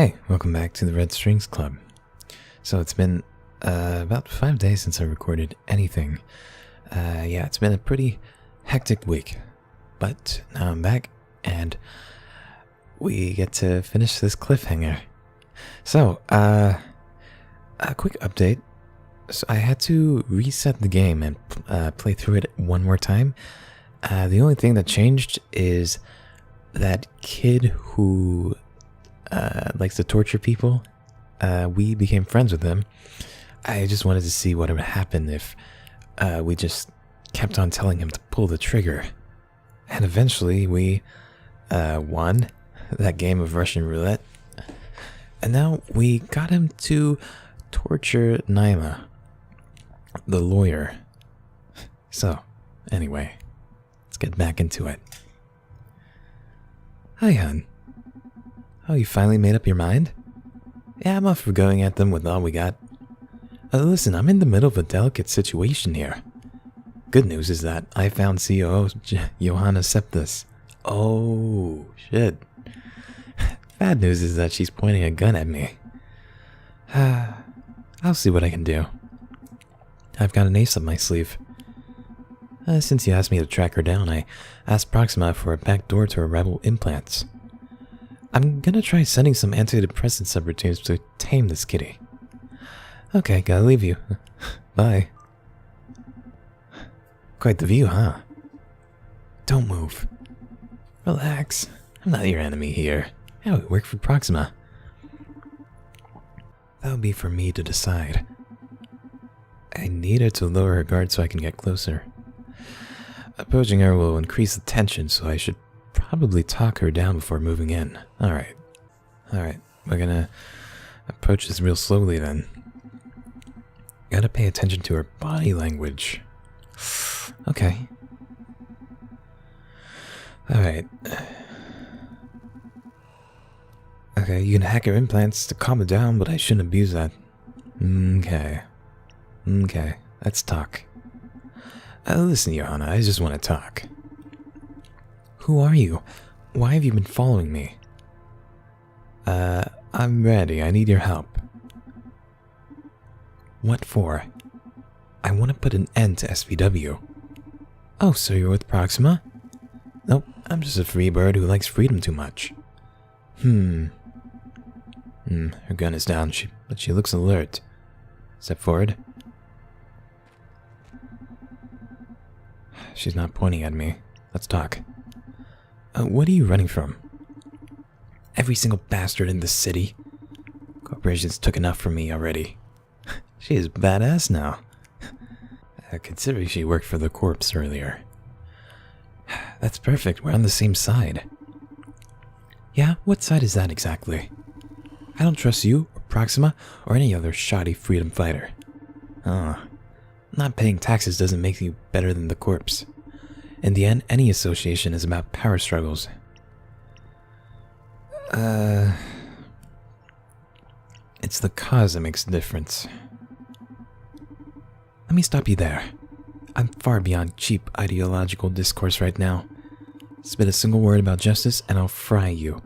Hey, welcome back to the Red Strings Club. So it's been about 5 days since I recorded anything. Yeah, it's been a pretty hectic week, but now I'm back and we get to finish this cliffhanger. So, a quick update. So I had to reset the game and play through it one more time. The only thing that changed is that kid who likes to torture people. We became friends with him. I just wanted to see what would happen if we just kept on telling him to pull the trigger. And eventually we won that game of Russian roulette. And now we got him to torture Nyla, the lawyer. So, anyway, let's get back into it. Hi, hon. Oh, you finally made up your mind? Yeah, I'm off for going at them with all we got. Listen, I'm in the middle of a delicate situation here. Good news is that I found COO Johanna Septus. Oh, shit. Bad news is that she's pointing a gun at me. I'll see what I can do. I've got an ace up my sleeve. Since you asked me to track her down, I asked Proxima for a back door to her rebel implants. I'm gonna try sending some antidepressant subroutines to tame this kitty. Okay, gotta leave you. Bye. Quite the view, huh? Don't move. Relax. I'm not your enemy here. I work for Proxima. That would be for me to decide. I need her to lower her guard so I can get closer. Approaching her will increase the tension, so I should probably talk her down before moving in. Alright, we're gonna approach this real slowly then. Gotta pay attention to her body language. Okay. Alright. Okay, you can hack her implants to calm her down, but I shouldn't abuse that. Okay, let's talk. Listen, Johanna, I just want to talk. Who are you? Why have you been following me? I'm ready. I need your help. What for? I want to put an end to SVW. Oh, so you're with Proxima? Nope, I'm just a free bird who likes freedom too much. Her gun is down, but she looks alert. Step forward. She's not pointing at me. Let's talk. What are you running from? Every single bastard in this city. Corporations took enough from me already. She is badass now. Considering she worked for the corpse earlier. That's perfect, we're on the same side. Yeah, what side is that exactly? I don't trust you, or Proxima, or any other shoddy freedom fighter. Not paying taxes doesn't make you better than the corpse. In the end, any association is about power struggles. It's the cause that makes the difference. Let me stop you there. I'm far beyond cheap ideological discourse right now. Spit a single word about justice and I'll fry you.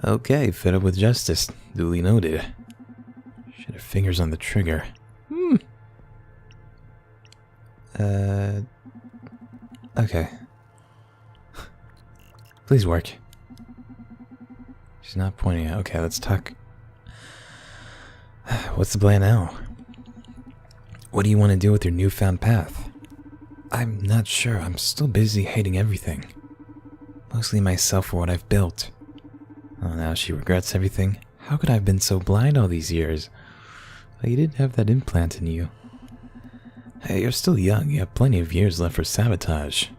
Okay, fed up with justice. Duly noted. Should have fingers on the trigger. Okay. Please work. She's not pointing at. Okay, let's talk. What's the plan now? What do you want to do with your newfound path? I'm not sure. I'm still busy hating everything. Mostly myself for what I've built. Oh, now she regrets everything. How could I have been so blind all these years? Well, you didn't have that implant in you. Hey, you're still young. You have plenty of years left for sabotage.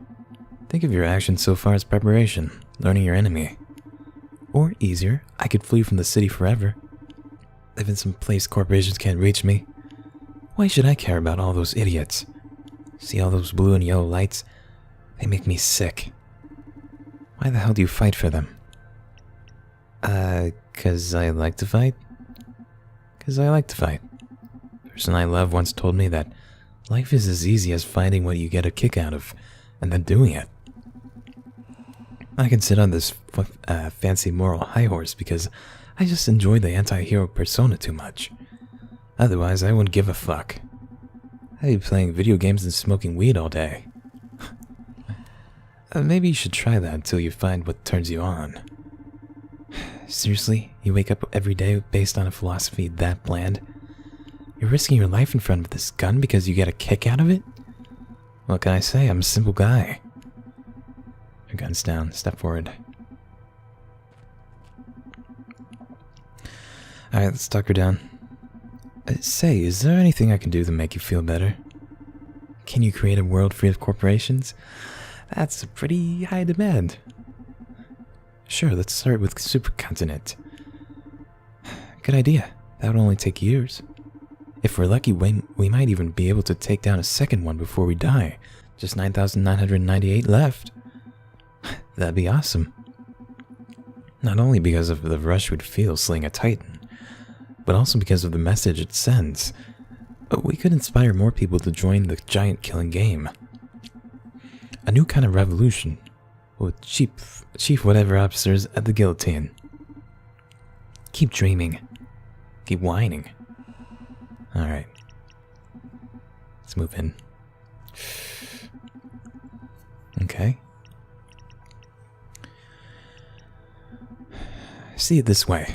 Think of your actions so far as preparation, learning your enemy. Or easier, I could flee from the city forever. Live in some place corporations can't reach me. Why should I care about all those idiots? See all those blue and yellow lights? They make me sick. Why the hell do you fight for them? 'Cause I like to fight? 'Cause I like to fight. The person I love once told me that life is as easy as finding what you get a kick out of, and then doing it. I can sit on this fancy moral high horse because I just enjoy the anti-hero persona too much. Otherwise, I wouldn't give a fuck. I'd be playing video games and smoking weed all day. Maybe you should try that until you find what turns you on. Seriously? You wake up every day based on a philosophy that bland? You're risking your life in front of this gun because you get a kick out of it? What can I say? I'm a simple guy. Your gun's down. Step forward. Alright, let's talk her down. Say, is there anything I can do to make you feel better? Can you create a world free of corporations? That's a pretty high demand. Sure, let's start with supercontinent. Good idea. That would only take years. If we're lucky, we might even be able to take down a second one before we die. Just 9,998 left. That'd be awesome. Not only because of the rush we'd feel slaying a titan, but also because of the message it sends. We could inspire more people to join the giant killing game. A new kind of revolution, with chief whatever officers at the guillotine. Keep dreaming. Keep whining. Alright. Let's move in. Okay. See it this way.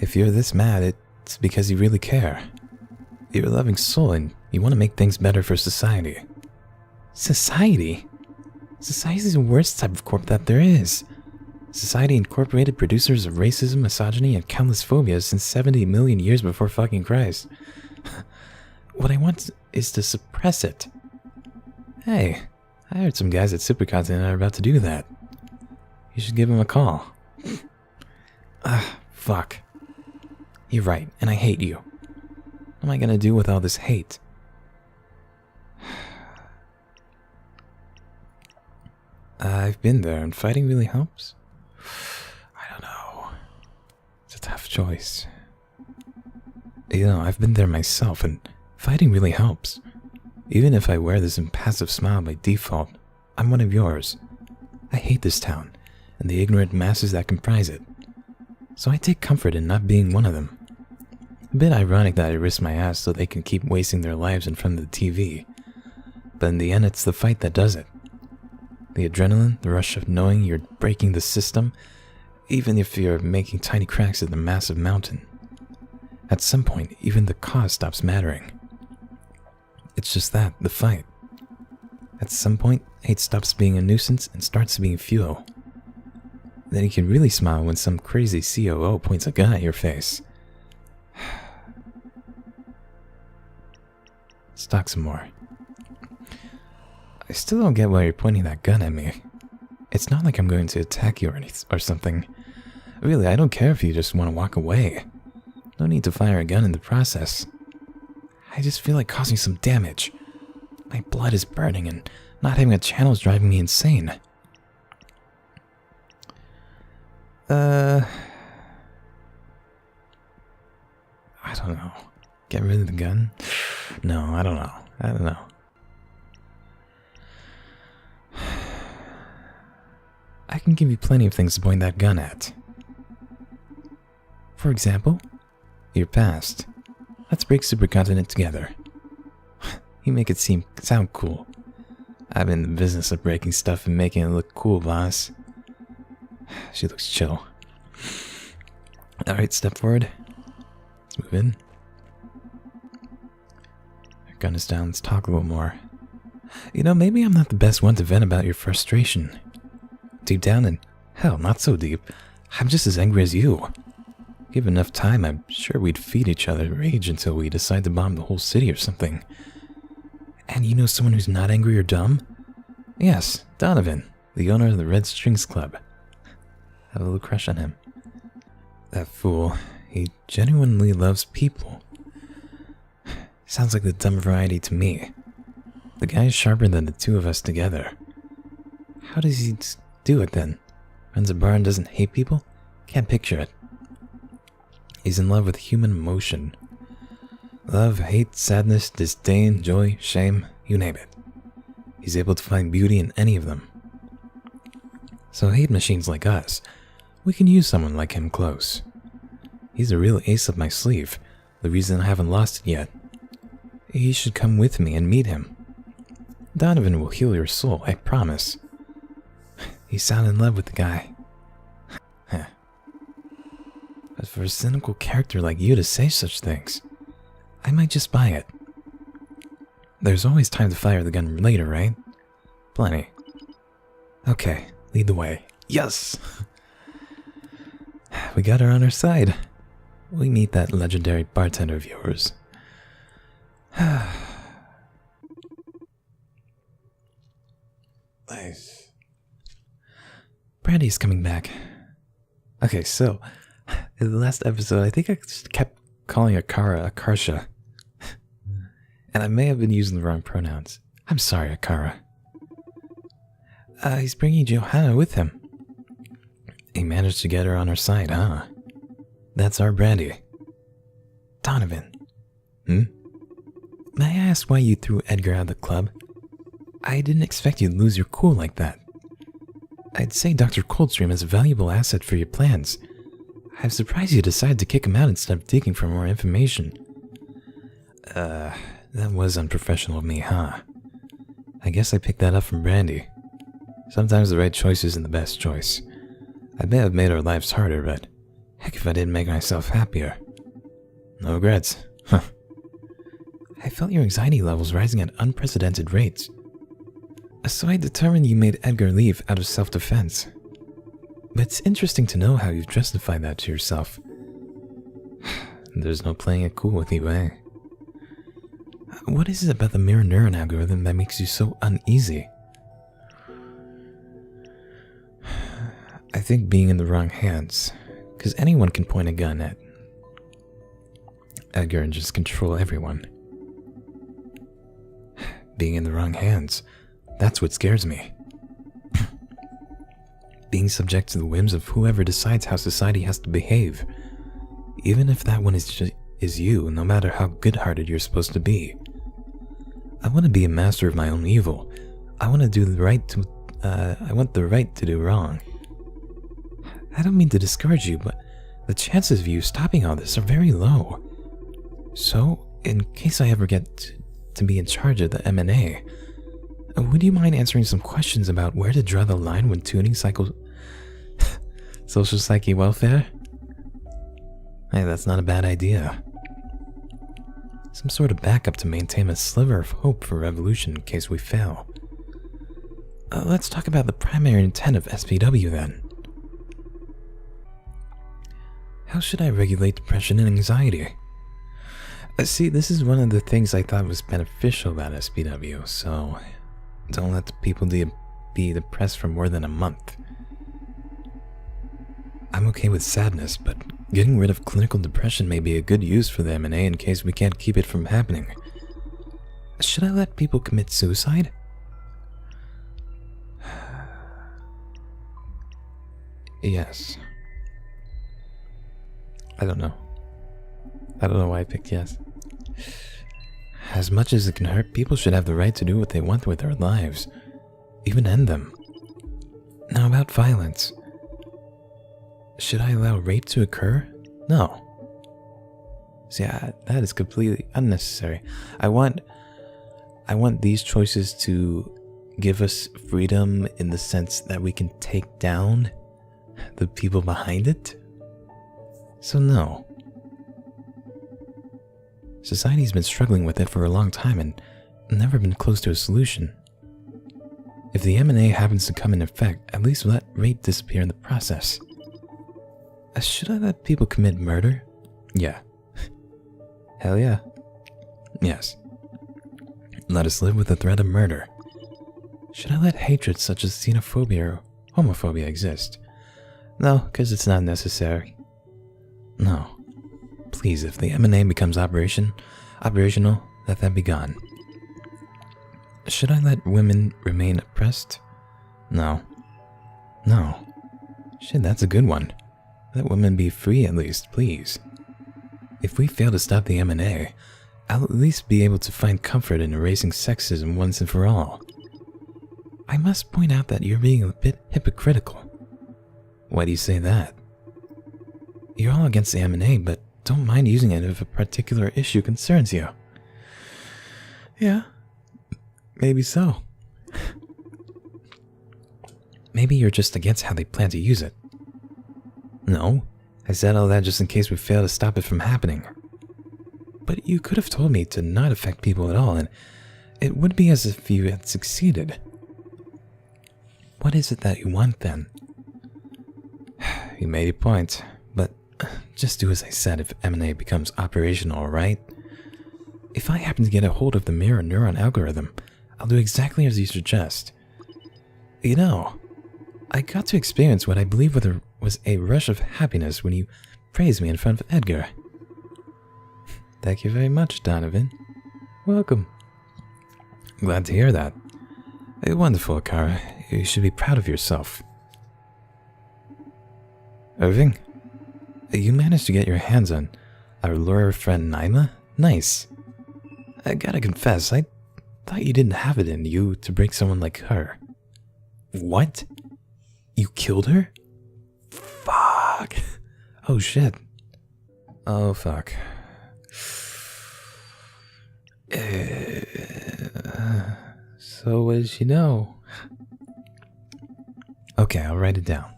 If you're this mad, it's because you really care. You're a loving soul and you want to make things better for society. Society? Society is the worst type of corp that there is. Society incorporated producers of racism, misogyny, and countless phobias since 70 million years before fucking Christ. What I want is to suppress it. Hey, I heard some guys at Supercontinent are about to do that. You should give them a call. Fuck. You're right, and I hate you. What am I gonna do with all this hate? I've been there, and fighting really helps. I don't know. It's a tough choice. You know, I've been there myself, and fighting really helps. Even if I wear this impassive smile by default, I'm one of yours. I hate this town, and the ignorant masses that comprise it. So I take comfort in not being one of them. A bit ironic that I risk my ass so they can keep wasting their lives in front of the TV. But in the end, it's the fight that does it. The adrenaline, the rush of knowing you're breaking the system, even if you're making tiny cracks in the massive mountain. At some point, even the cause stops mattering. It's just that, the fight. At some point, hate stops being a nuisance and starts being fuel. Then you can really smile when some crazy COO points a gun at your face. Let's talk some more. I still don't get why you're pointing that gun at me. It's not like I'm going to attack you or something. Really, I don't care if you just want to walk away. No need to fire a gun in the process. I just feel like causing some damage. My blood is burning and not having a channel is driving me insane. I don't know. Get rid of the gun? No, I don't know. I can give you plenty of things to point that gun at. For example, your past. Let's break Supercontinent together. You make it sound cool. I'm in the business of breaking stuff and making it look cool, boss. She looks chill. Alright, step forward. Let's move in. Your gun is down, let's talk a little more. You know, maybe I'm not the best one to vent about your frustration. Deep down, and hell, not so deep, I'm just as angry as you. Give enough time, I'm sure we'd feed each other rage until we decide to bomb the whole city or something. And you know someone who's not angry or dumb? Yes, Donovan, the owner of the Red Strings Club. I have a little crush on him. That fool, he genuinely loves people. Sounds like the dumb variety to me. The guy is sharper than the two of us together. How does he do it then? Runs a bar and doesn't hate people? Can't picture it. He's in love with human emotion. Love, hate, sadness, disdain, joy, shame, you name it. He's able to find beauty in any of them. So hate machines like us, we can use someone like him close. He's a real ace up my sleeve, the reason I haven't lost it yet. You should come with me and meet him. Donovan will heal your soul, I promise. He's sound in love with the guy. But for a cynical character like you to say such things, I might just buy it. There's always time to fire the gun later, right? Plenty. Okay, lead the way. Yes! We got her on our side. We meet that legendary bartender of yours. Nice. Brandeis coming back. Okay, so in the last episode, I think I just kept calling Akara Akarsha. And I may have been using the wrong pronouns. I'm sorry, Akara. He's bringing Johanna with him. He managed to get her on our side, huh? That's our Brandy. Donovan. May I ask why you threw Edgar out of the club? I didn't expect you to lose your cool like that. I'd say Dr. Coldstream is a valuable asset for your plans. I'm surprised you decided to kick him out instead of digging for more information. That was unprofessional of me, huh? I guess I picked that up from Brandy. Sometimes the right choice isn't the best choice. I may have made our lives harder, but heck if I didn't make myself happier. No regrets. Huh. I felt your anxiety levels rising at unprecedented rates. So I determined you made Edgar leave out of self-defense. But it's interesting to know how you've justified that to yourself. There's no playing it cool with you, eh? What is it about the mirror neuron algorithm that makes you so uneasy? I think being in the wrong hands, because anyone can point a gun at Edgar and just control everyone. Being in the wrong hands, that's what scares me. Being subject to the whims of whoever decides how society has to behave, even if that one is you, no matter how good-hearted you're supposed to be. I want to be a master of my own evil. I want the right to do wrong. I don't mean to discourage you, but the chances of you stopping all this are very low. So, in case I ever get to be in charge of the M&A, would you mind answering some questions about where to draw the line when tuning social psyche welfare? Hey, that's not a bad idea. Some sort of backup to maintain a sliver of hope for revolution in case we fail. Let's talk about the primary intent of SPW then. How should I regulate depression and anxiety? See, this is one of the things I thought was beneficial about SPW, so don't let the people be depressed for more than a month. I'm okay with sadness, but getting rid of clinical depression may be a good use for the M&A in case we can't keep it from happening. Should I let people commit suicide? Yes. I don't know why I picked yes. As much as it can hurt, people should have the right to do what they want with their lives, even end them. Now about violence. Should I allow rape to occur? No. See, that is completely unnecessary. I want these choices to give us freedom in the sense that we can take down the people behind it. So no. Society's been struggling with it for a long time and never been close to a solution. If the M&A happens to come in effect, at least let rape disappear in the process. Should I let people commit murder? Yeah. Hell yeah. Yes. Let us live with the threat of murder. Should I let hatred such as xenophobia or homophobia exist? No, because it's not necessary. No. Please, if the M&A becomes operational, let that be gone. Should I let women remain oppressed? No. No. Shit, that's a good one. Let women be free at least, please. If we fail to stop the M&A, I'll at least be able to find comfort in erasing sexism once and for all. I must point out that you're being a bit hypocritical. Why do you say that? You're all against the M&A, but don't mind using it if a particular issue concerns you. Yeah, maybe so. Maybe you're just against how they plan to use it. No, I said all that just in case we fail to stop it from happening. But you could have told me to not affect people at all, and it would be as if you had succeeded. What is it that you want, then? You made your point, but just do as I said if M&A becomes operational, right? If I happen to get a hold of the mirror neuron algorithm, I'll do exactly as you suggest. You know, I got to experience what I believe was a rush of happiness when you praised me in front of Edgar. Thank you very much, Donovan. Welcome. Glad to hear that. Wonderful, Kara. You should be proud of yourself. Irving, you managed to get your hands on our lawyer friend Naima? Nice. I gotta confess, I thought you didn't have it in you to break someone like her. What? You killed her? Fuck. Oh shit. Oh fuck. So what does she know? Okay, I'll write it down.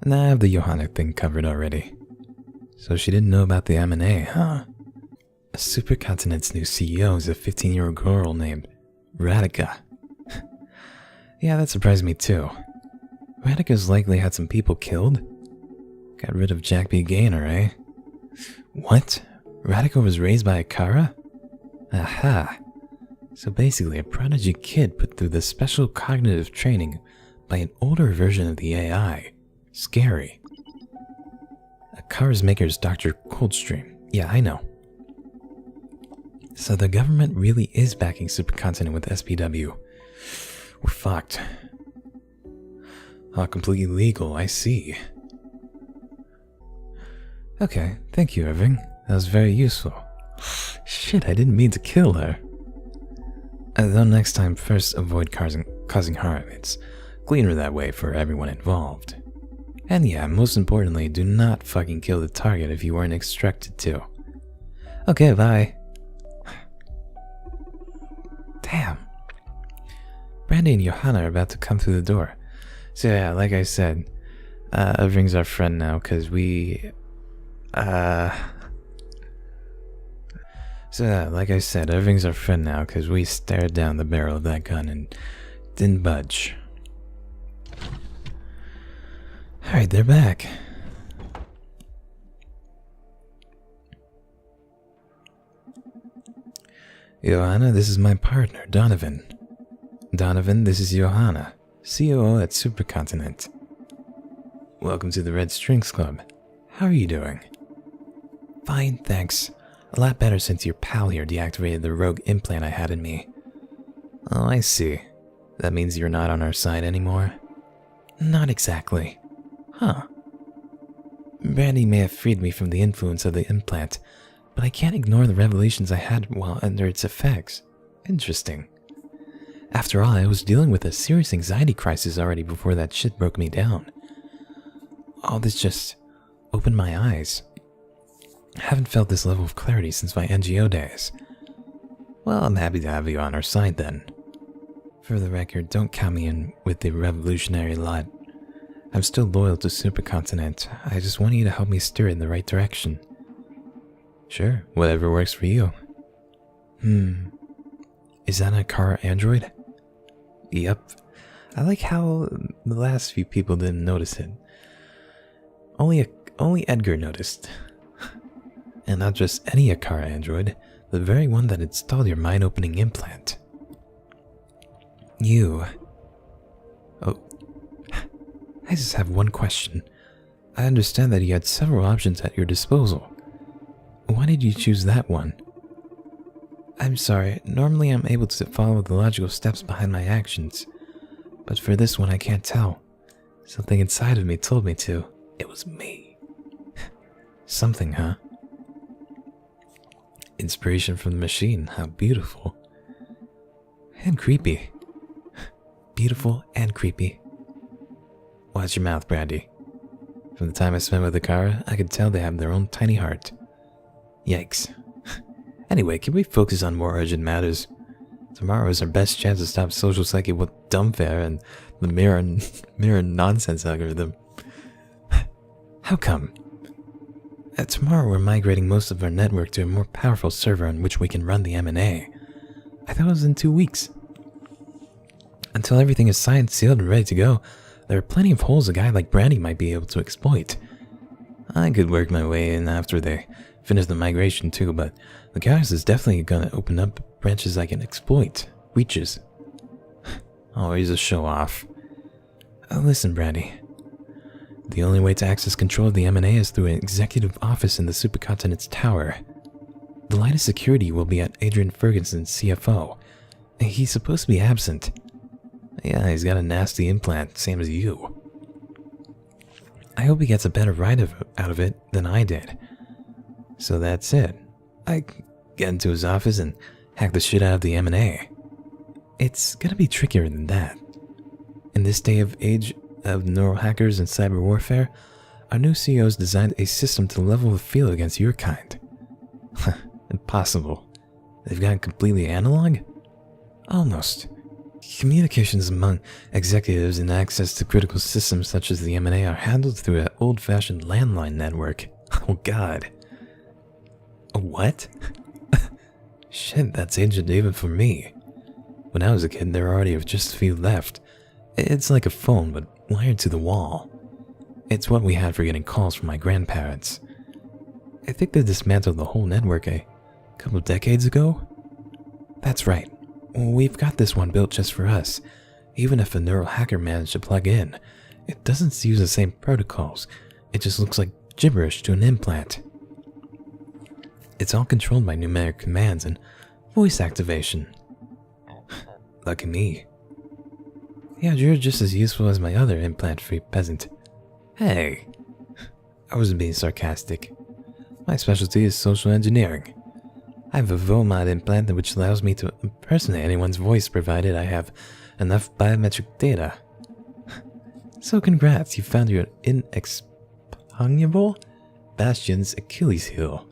And I have the Johanna thing covered already. So she didn't know about the M&A, huh? Supercontinent's new CEO is a 15-year-old girl named Radhika. Yeah, that surprised me too. Radhika's likely had some people killed. Got rid of Jack B. Gaynor, eh? What? Radhika was raised by a Kara? Aha. So basically, a prodigy kid put through the special cognitive training by an older version of the AI. Scary. Kara's maker's Dr. Coldstream. Yeah, I know. So the government really is backing Supercontinent with SPW. We're fucked. Oh, completely legal, I see. Okay, thank you, Irving. That was very useful. Shit, I didn't mean to kill her. Though next time, first avoid causing harm. It's cleaner that way for everyone involved. And yeah, most importantly, do not fucking kill the target if you weren't instructed to. Okay, bye. Damn. Brandy and Johanna are about to come through the door. So yeah, like I said, Irving's our friend now, because we... So yeah, like I said, Irving's our friend now, because we stared down the barrel of that gun and didn't budge. Alright, they're back. Johanna, this is my partner, Donovan. Donovan, this is Johanna, COO at Supercontinent. Welcome to the Red Strings Club. How are you doing? Fine, thanks. A lot better since your pal here deactivated the rogue implant I had in me. Oh, I see. That means you're not on our side anymore? Not exactly. Huh. Brandy may have freed me from the influence of the implant, but I can't ignore the revelations I had while under its effects. Interesting. After all, I was dealing with a serious anxiety crisis already before that shit broke me down. All this just opened my eyes. I haven't felt this level of clarity since my NGO days. Well, I'm happy to have you on our side then. For the record, don't count me in with the revolutionary lot. I'm still loyal to Supercontinent. I just want you to help me steer it in the right direction. Sure, whatever works for you. Is that a car android? Yep. I like how the last few people didn't notice it. Only Edgar noticed. And not just any Akara android, the very one that installed your mind-opening implant. You... Oh, I just have one question. I understand that you had several options at your disposal. Why did you choose that one? I'm sorry, normally I'm able to follow the logical steps behind my actions, but for this one I can't tell. Something inside of me told me to. It was me. Something, huh? Inspiration from the machine, how beautiful. And creepy. Beautiful and creepy. Watch your mouth, Brandy. From the time I spent with the Kara, I could tell they have their own tiny heart. Yikes. Anyway, can we focus on more urgent matters? Tomorrow is our best chance to stop social psyche with dumbfare and the mirror nonsense algorithm. How come? Tomorrow we're migrating most of our network to a more powerful server on which we can run the M&A. I thought it was in 2 weeks. Until everything is signed, sealed, and ready to go, there are plenty of holes a guy like Brandy might be able to exploit. I could work my way in after they finish the migration too, but the chaos is definitely gonna open up branches I can exploit. Reaches. Always a show-off. Listen, Brandy. The only way to access control of the M&A is through an executive office in the Supercontinent's tower. The line of security will be at Adrian Ferguson's CFO. He's supposed to be absent. Yeah, he's got a nasty implant, same as you. I hope he gets a better ride out of it than I did. So that's it. I get into his office and hack the shit out of the M&A. It's gonna be trickier than that. In this day of age of neural hackers and cyber warfare, our new CEO's designed a system to level the field against your kind. Impossible. They've gone completely analog? Almost. Communications among executives and access to critical systems such as the M&A are handled through an old-fashioned landline network. Oh god. What? Shit, that's ancient even for me. When I was a kid, there were already just a few left. It's like a phone, but wired to the wall. It's what we had for getting calls from my grandparents. I think they dismantled the whole network a couple of decades ago. That's right. We've got this one built just for us. Even if a neural hacker managed to plug in, it doesn't use the same protocols. It just looks like gibberish to an implant. It's all controlled by numeric commands and voice activation. Lucky me. Yeah, you're just as useful as my other implant-free peasant. Hey! I wasn't being sarcastic. My specialty is social engineering. I have a VOMOD implant which allows me to impersonate anyone's voice provided I have enough biometric data. So congrats, you found your inexpugnable bastion's Achilles heel.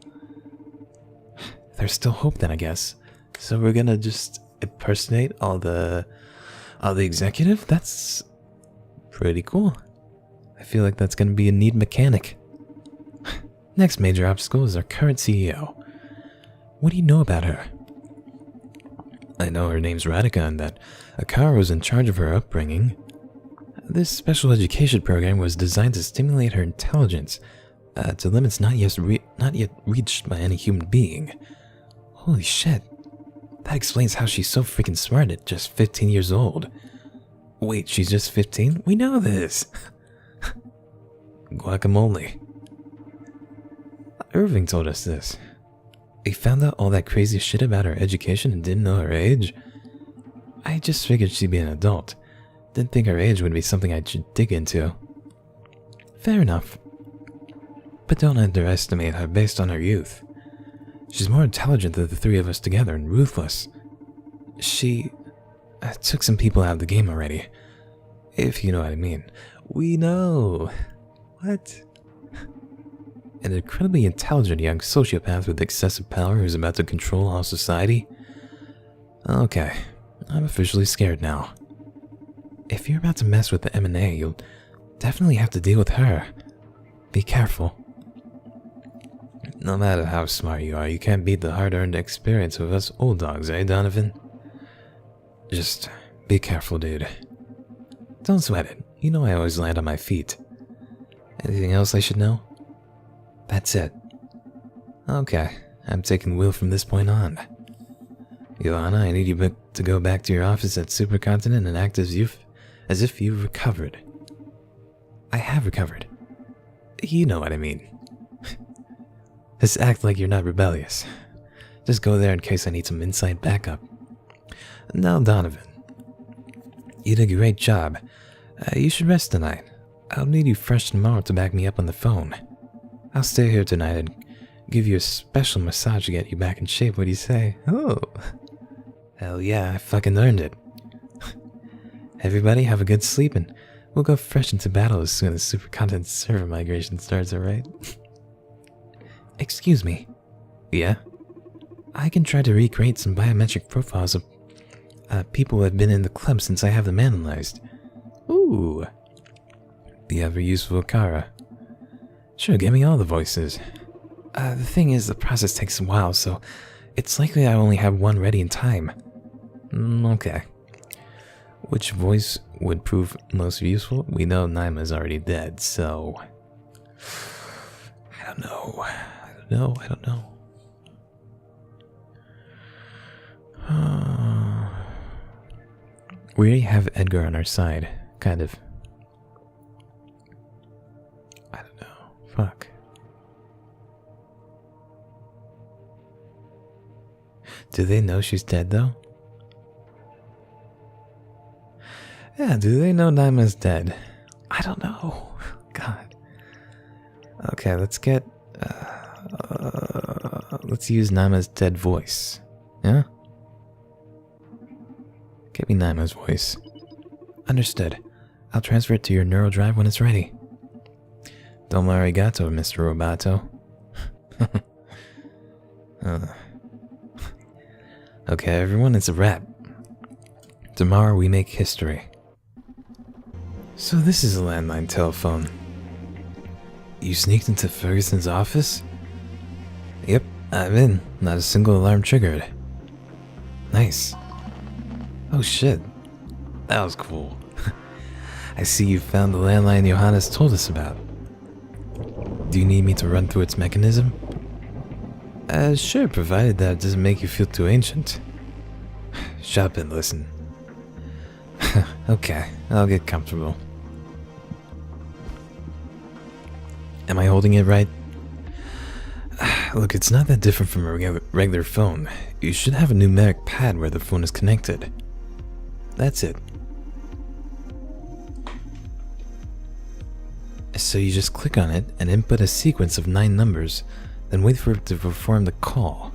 There's still hope then, I guess. So we're gonna just impersonate all the executive? That's pretty cool. I feel like that's gonna be a neat mechanic. Next major obstacle is our current CEO. What do you know about her? I know her name's Radhika and that Akara was in charge of her upbringing. This special education program was designed to stimulate her intelligence to limits not yet reached by any human being. Holy shit. That explains how she's so freaking smart at just 15 years old. Wait, she's just 15? We know this! Guacamole. Irving told us this. He found out all that crazy shit about her education and didn't know her age. I just figured she'd be an adult. Didn't think her age would be something I should dig into. Fair enough. But don't underestimate her based on her youth. She's more intelligent than the three of us together and ruthless. She took some people out of the game already. If you know what I mean. We know. What? An incredibly intelligent young sociopath with excessive power who's about to control all society? Okay, I'm officially scared now. If you're about to mess with the M&A, you'll definitely have to deal with her. Be careful. No matter how smart you are, you can't beat the hard-earned experience of us old dogs, eh, Donovan? Just be careful, dude. Don't sweat it. You know I always land on my feet. Anything else I should know? That's it. Okay, I'm taking the wheel from this point on. Johanna, I need you to go back to your office at Supercontinent and act as if you've recovered. I have recovered. You know what I mean. Just act like you're not rebellious. Just go there in case I need some inside backup. Now, Donovan. You did a great job. You should rest tonight. I'll need you fresh tomorrow to back me up on the phone. I'll stay here tonight and give you a special massage to get you back in shape. What do you say? Oh, hell yeah, I fucking earned it. Everybody have a good sleep and We'll go fresh into battle as soon as super content server migration starts, alright? Excuse me. Yeah? I can try to recreate some biometric profiles of people who have been in the club since I have them analyzed. Ooh. The ever useful Kara. Sure, give me all the voices. The thing is, the process takes a while, so it's likely I only have one ready in time. Okay. Which voice would prove most useful? We know Naima's already dead, so... I don't know. We already have Edgar on our side, kind of. I don't know. Fuck. Do they know she's dead, though? Yeah, do they know Naima's dead? I don't know. God. Okay, let's get... let's use Naima's dead voice. Yeah? Get me Naima's voice. Understood. I'll transfer it to your neural drive when it's ready. Domo arigato, Mr. Roboto. Okay, everyone, it's a wrap. Tomorrow we make history. So this is a landline telephone. You sneaked into Ferguson's office? Yep, I'm in. Not a single alarm triggered. Nice. Oh shit. That was cool. I see you found the landline Johannes told us about. Do you need me to run through its mechanism? Sure, provided that it doesn't make you feel too ancient. Shut up and listen. Okay, I'll get comfortable. Am I holding it right? Look, it's not that different from a regular phone. You should have a numeric pad where the phone is connected. That's it. So you just click on it and input a sequence of 9 numbers, then wait for it to perform the call.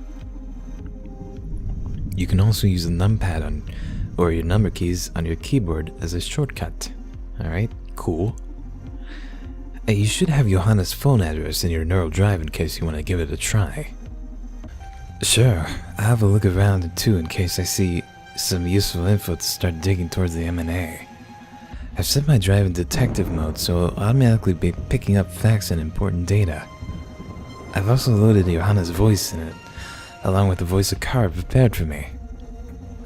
You can also use the numpad or your number keys on your keyboard as a shortcut. Alright, cool. You should have Johanna's phone address in your neural drive in case you want to give it a try. Sure, I'll have a look around it too in case I see some useful info to start digging towards the M&A. I've set my drive in detective mode, so it'll automatically be picking up facts and important data. I've also loaded Johanna's voice in it, along with the voice of Kara prepared for me.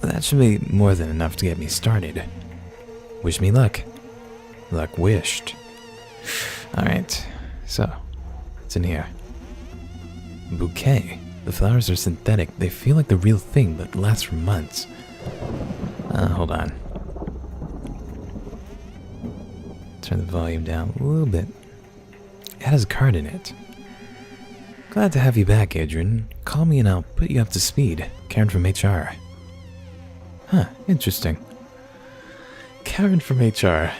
That should be more than enough to get me started. Wish me luck. Luck wished. Alright, so, what's in here? Bouquet. The flowers are synthetic. They feel like the real thing, but last for months. Hold on. Turn the volume down a little bit. It has a card in it. Glad to have you back, Adrian. Call me and I'll put you up to speed. Karen from HR. Huh, interesting. Karen from HR.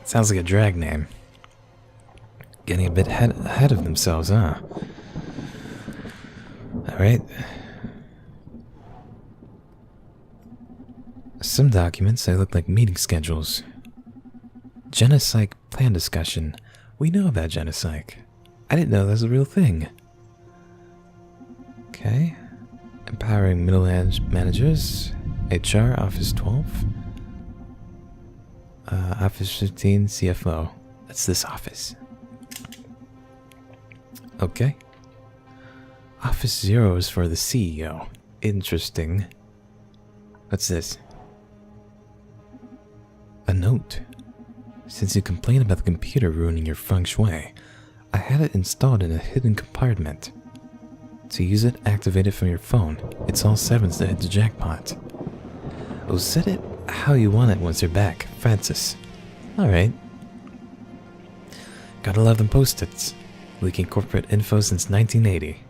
Sounds like a drag name. Getting a bit ahead of themselves, huh? Alright. Some documents, they look like meeting schedules. Genopsych plan discussion. We know about Genopsych. I didn't know that was a real thing. Okay. Empowering middle managers. HR, Office 12. Office 15, CFO. That's this office. Okay. Office 0 is for the CEO. Interesting. What's this? A note. Since you complained about the computer ruining your feng shui, I had it installed in a hidden compartment. To use it, activate it from your phone. It's all 7s to hit the jackpot. Oh, set it how you want it once you're back. Francis. Alright. Gotta love them post-its. Leaking corporate info since 1980.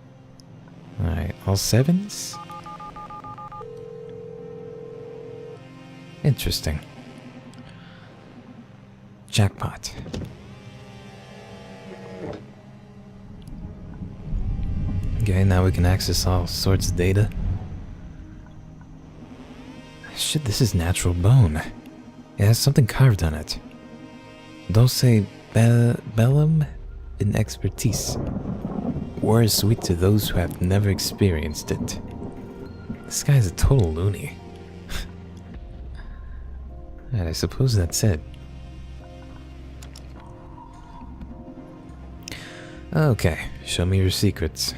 Alright, all 7s? Interesting. Jackpot. Okay, now we can access all sorts of data. Shit, this is natural bone. It has something carved on it. Dulce bellum in expertise. War is sweet to those who have never experienced it. This guy's a total loony. And I suppose that's it. Okay, show me your secrets.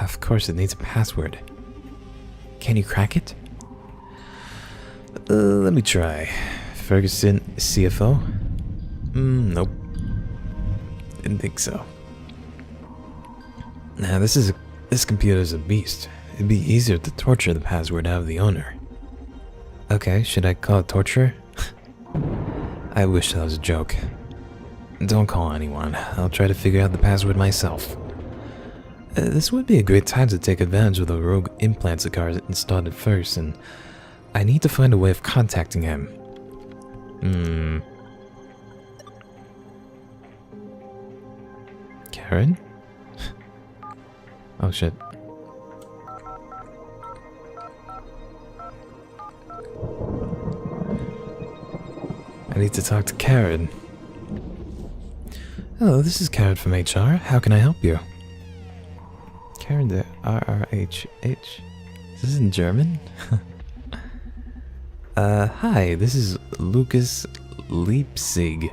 Of course it needs a password. Can you crack it? Let me try. Ferguson, CFO? Nope. Didn't think so. Now this computer's a beast. It'd be easier to torture the password out of the owner. Okay, should I call it torture? I wish that was a joke. Don't call anyone. I'll try to figure out the password myself. This would be a great time to take advantage of the rogue implants the car installed at first, and I need to find a way of contacting him. Karen? Oh shit. I need to talk to Karen. Hello, this is Karen from HR. How can I help you? Karen the RRHH? Is this in German? Hi, this is Lucas Leipzig.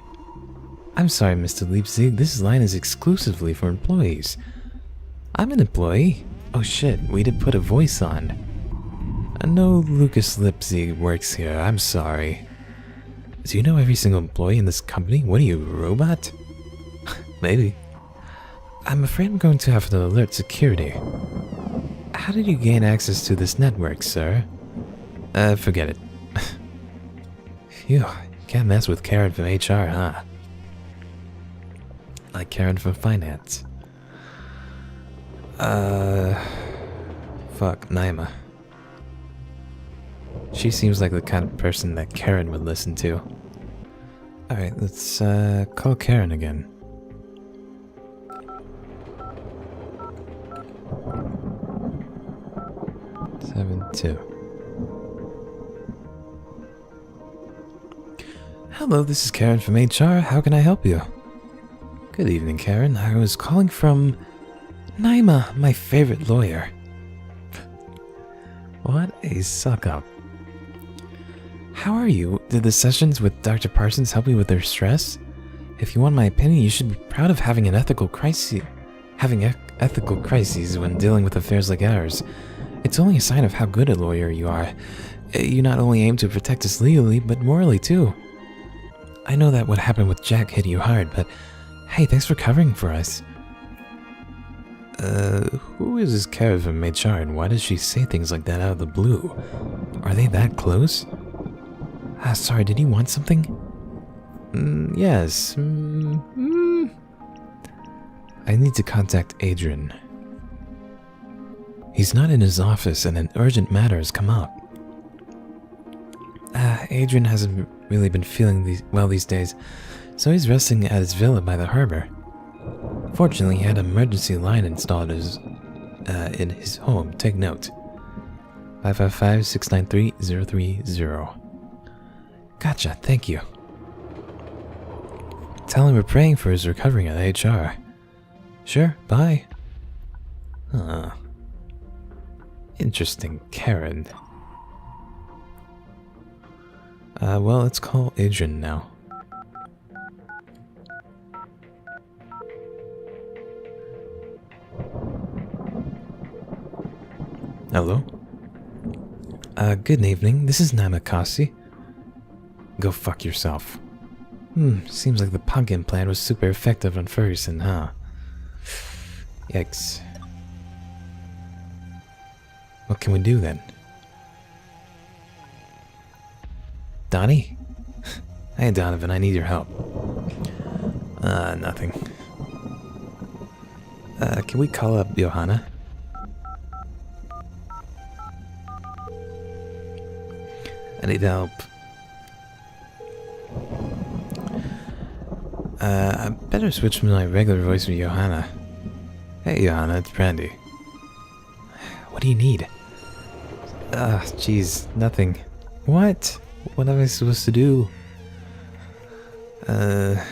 I'm sorry, Mr. Leipzig, this line is exclusively for employees. I'm an employee. Oh shit, we did put a voice on. No Lucas Leipzig works here, I'm sorry. Do you know every single employee in this company? What are you, a robot? Maybe. I'm afraid I'm going to have to alert security. How did you gain access to this network, sir? Forget it. Phew, can't mess with Karen from HR, huh? Like Karen from finance. Fuck, Naima. She seems like the kind of person that Karen would listen to. Alright, let's call Karen again. 7-2. Hello, this is Karen from HR. How can I help you? Good evening, Karen. I was calling from Naima, my favorite lawyer. What a suck-up. How are you? Did the sessions with Dr. Parsons help you with their stress? If you want my opinion, you should be proud of having an ethical crisis. Ethical crises when dealing with affairs like ours. It's only a sign of how good a lawyer you are. You not only aim to protect us legally, but morally too. I know that what happened with Jack hit you hard, but hey, thanks for covering for us. Who is this Karen from HR and why does she say things like that out of the blue? Are they that close? Sorry, did you want something? Yes. I need to contact Adrian. He's not in his office and an urgent matter has come up. Adrian hasn't really been feeling well these days, so he's resting at his villa by the harbor. Fortunately, he had an emergency line installed in his home. Take note. 555-693-030. Gotcha, thank you. Tell him we're praying for his recovery at HR. Sure, bye. Interesting, Karen. Well, let's call Adrian now. Hello? Good evening. This is Namakasi. Go fuck yourself. Seems like the pumpkin plan was super effective on Ferguson, huh? Yikes. What can we do then? Donnie? Hey Donovan, I need your help. Nothing. Can we call up Johanna? I need help. I better switch from my regular voice to Johanna. Hey Johanna, it's Brandy. What do you need? Jeez, nothing. What? What am I supposed to do? Uh...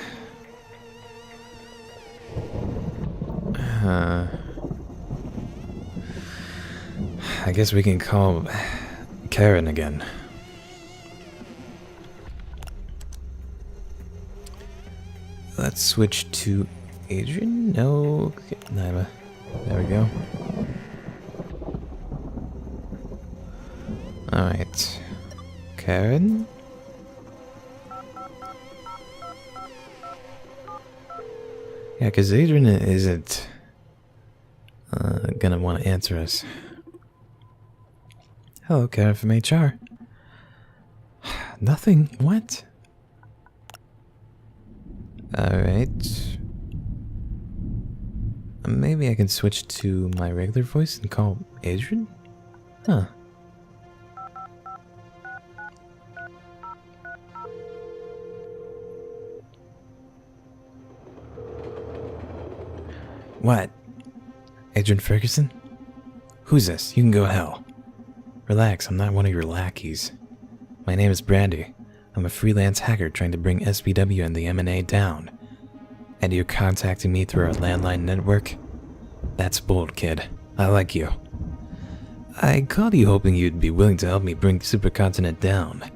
I guess we can call Karen again. Let's switch to Adrian? No, Naima. There we go. Alright. Karen? Yeah, because Adrian isn't gonna want to answer us. Hello, Karen from HR. Nothing. What? Alright. Maybe I can switch to my regular voice and call Adrian? Huh. What? Adrian Ferguson? Who's this? You can go to hell. Relax, I'm not one of your lackeys. My name is Brandy. I'm a freelance hacker trying to bring SBW and the M&A down. And you're contacting me through our landline network? That's bold, kid. I like you. I called you hoping you'd be willing to help me bring Supercontinent down.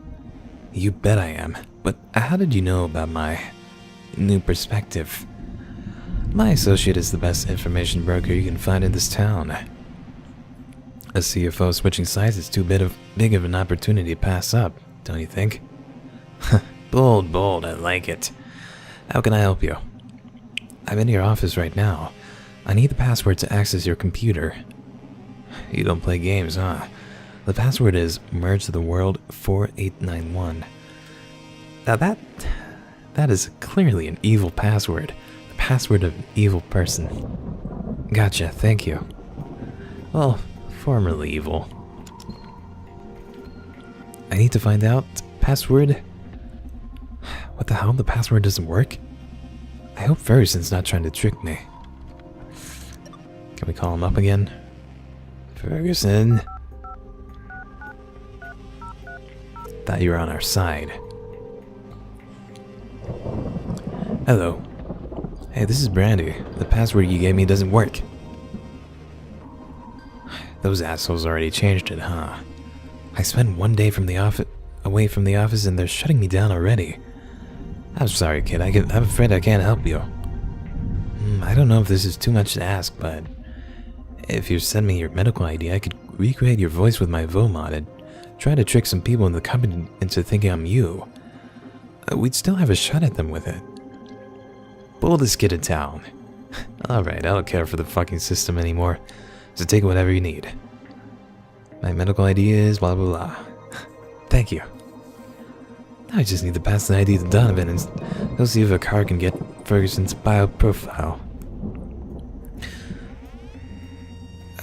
You bet I am. But how did you know about my new perspective? My associate is the best information broker you can find in this town. A CFO switching sides is too big of an opportunity to pass up, don't you think? Bold, bold, I like it. How can I help you? I'm in your office right now. I need the password to access your computer. You don't play games, huh? The password is Merge the World 4891. Now that is clearly an evil password. The password of an evil person. Gotcha, thank you. Well, formerly evil. I need to find out password. What the hell? The password doesn't work? I hope Ferguson's not trying to trick me. Can we call him up again? Ferguson. Thought you were on our side. Hello. Hey, this is Brandy. The password you gave me doesn't work. Those assholes already changed it, huh? I spent one day from the away from the office and they're shutting me down already. I'm sorry, kid. I'm afraid I can't help you. I don't know if this is too much to ask, but if you send me your medical ID, I could recreate your voice with my VOMod and try to trick some people in the company into thinking I'm you. We'd still have a shot at them with it. Boldest kid in town. Alright, I don't care for the fucking system anymore, so take whatever you need. My medical ID is blah blah blah. Thank you. Now I just need to pass the ID to Donovan and go see if a car can get Ferguson's bio profile.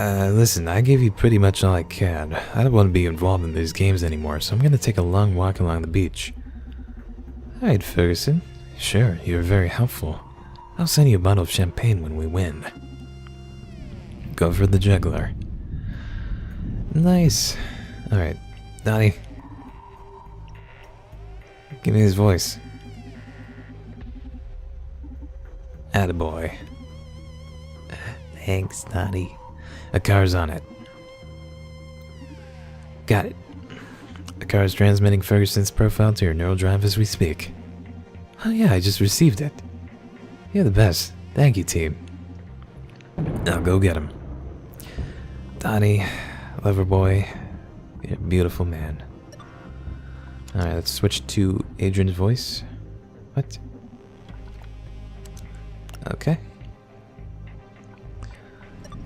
Listen, I gave you pretty much all I can. I don't want to be involved in these games anymore, so I'm gonna take a long walk along the beach. Alright, Ferguson. Sure, you're very helpful. I'll send you a bottle of champagne when we win. Go for the juggler. Nice. Alright, Donnie. Give me his voice. Attaboy. Thanks, Donnie. A car's on it. Got it. The car is transmitting Ferguson's profile to your neural drive as we speak. Oh yeah, I just received it. You're the best. Thank you, team. I'll go get him. Donnie, lover boy, you're a beautiful man. Alright, let's switch to Adrian's voice. What? Okay.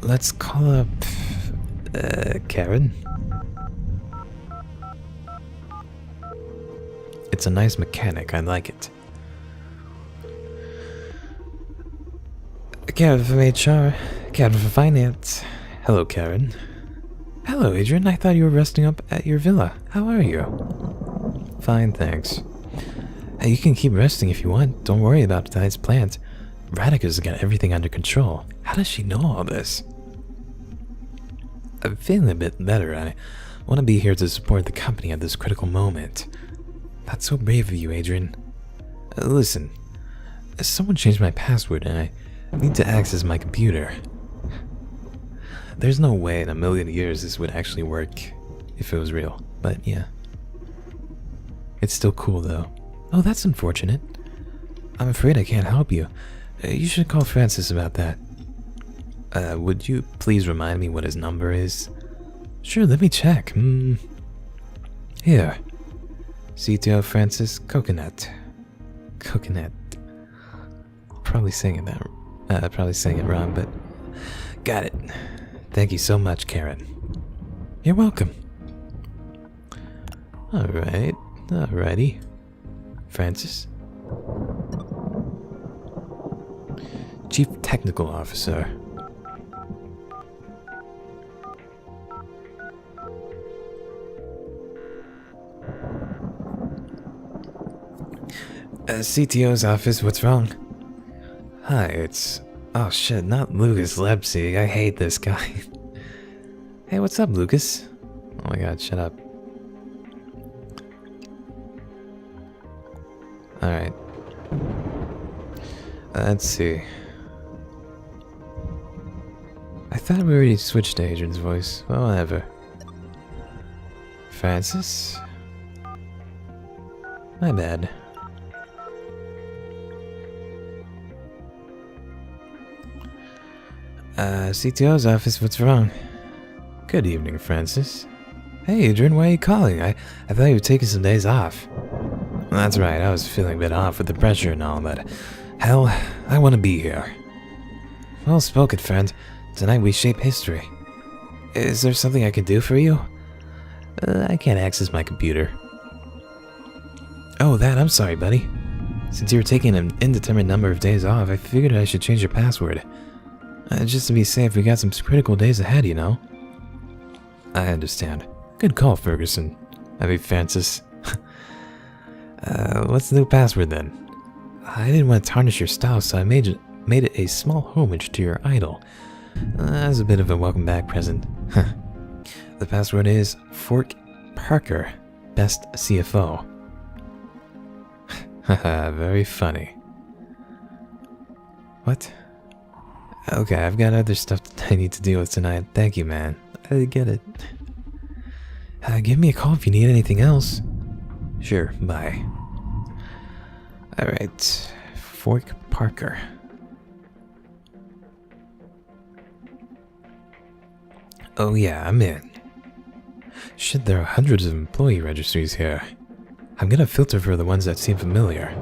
Let's call up Karen. It's a nice mechanic, I like it. Karen from HR, Karen from Finance. Hello, Karen. Hello, Adrian. I thought you were resting up at your villa. How are you? Fine, thanks. Hey, you can keep resting if you want. Don't worry about tonight's plans. Radika's got everything under control. How does she know all this? I'm feeling a bit better. I want to be here to support the company at this critical moment. That's so brave of you, Adrian. Listen, someone changed my password and I need to access my computer. There's no way in a million years this would actually work if it was real, but yeah. It's still cool though. Oh, that's unfortunate. I'm afraid I can't help you. You should call Francis about that. Would you please remind me what his number is? Sure, let me check. Here. CTO Francis Coconut. Coconut. Probably saying it wrong, but got it. Thank you so much, Karen. You're welcome. Alrighty. Francis. Chief Technical Officer. CTO's office, what's wrong? Hi, it's... Oh shit, not Lucas Lepsy. I hate this guy. Hey, what's up, Lucas? Oh my god, shut up. Alright. Let's see. I thought we already switched to Adrian's voice. Well, whatever. Francis? My bad. CTO's office, what's wrong? Good evening, Francis. Hey, Adrian, why are you calling? I thought you were taking some days off. That's right, I was feeling a bit off with the pressure and all, but hell, I want to be here. Well spoken, friend. Tonight we shape history. Is there something I can do for you? I can't access my computer. Oh, I'm sorry, buddy. Since you were taking an indeterminate number of days off, I figured I should change your password. Just to be safe, we got some critical days ahead, you know? I understand. Good call, Ferguson. Francis. What's the new password then? I didn't want to tarnish your style, so I made it a small homage to your idol. As a bit of a welcome back present. The password is Fork Parker, best CFO. Haha, very funny. What? Okay, I've got other stuff that I need to deal with tonight. Thank you, man. I get it. Give me a call if you need anything else. Sure, bye. Alright, Fork Parker. Oh yeah, I'm in. Shit, there are hundreds of employee registries here. I'm gonna filter for the ones that seem familiar.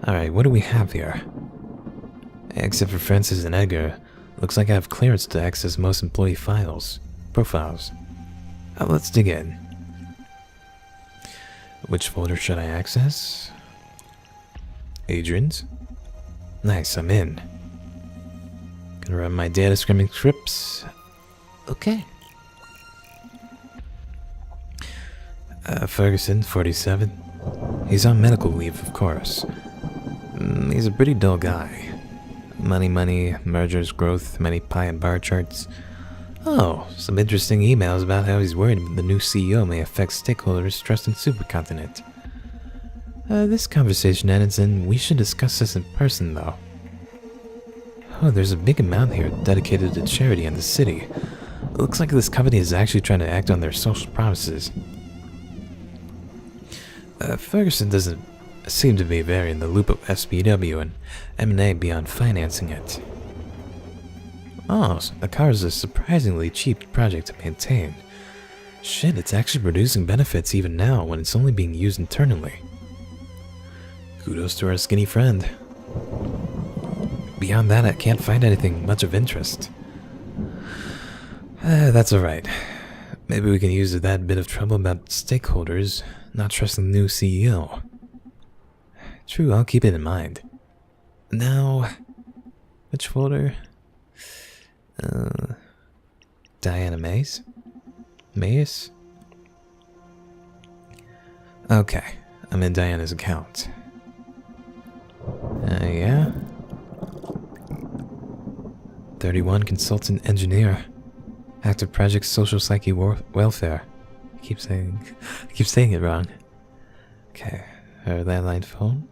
Alright, what do we have here? Except for Francis and Edgar, looks like I have clearance to access most employee profiles. Let's dig in. Which folder should I access? Adrian's? Nice, I'm in. Gonna run my data skimming scripts. Okay. Ferguson, 47. He's on medical leave, of course. He's a pretty dull guy. Money, mergers, growth, many pie and bar charts. Oh, some interesting emails about how he's worried the new CEO may affect stakeholders' trust in Supercontinent. This conversation ends and we should discuss this in person, though. Oh, there's a big amount here dedicated to charity in the city. It looks like this company is actually trying to act on their social promises. Ferguson doesn't seem to be very in the loop of SPW and M&A beyond financing it. Oh, so the car is a surprisingly cheap project to maintain. Shit, it's actually producing benefits even now when it's only being used internally. Kudos to our skinny friend. Beyond that, I can't find anything much of interest. That's alright. Maybe we can use that bit of trouble about stakeholders not trusting the new CEO. True, I'll keep it in mind. Now, which folder? Diana Mays? Mays? Okay, I'm in Diana's account. Yeah? 31 consultant engineer. Active project social psyche welfare. I keep saying it wrong. Okay, her landline phone.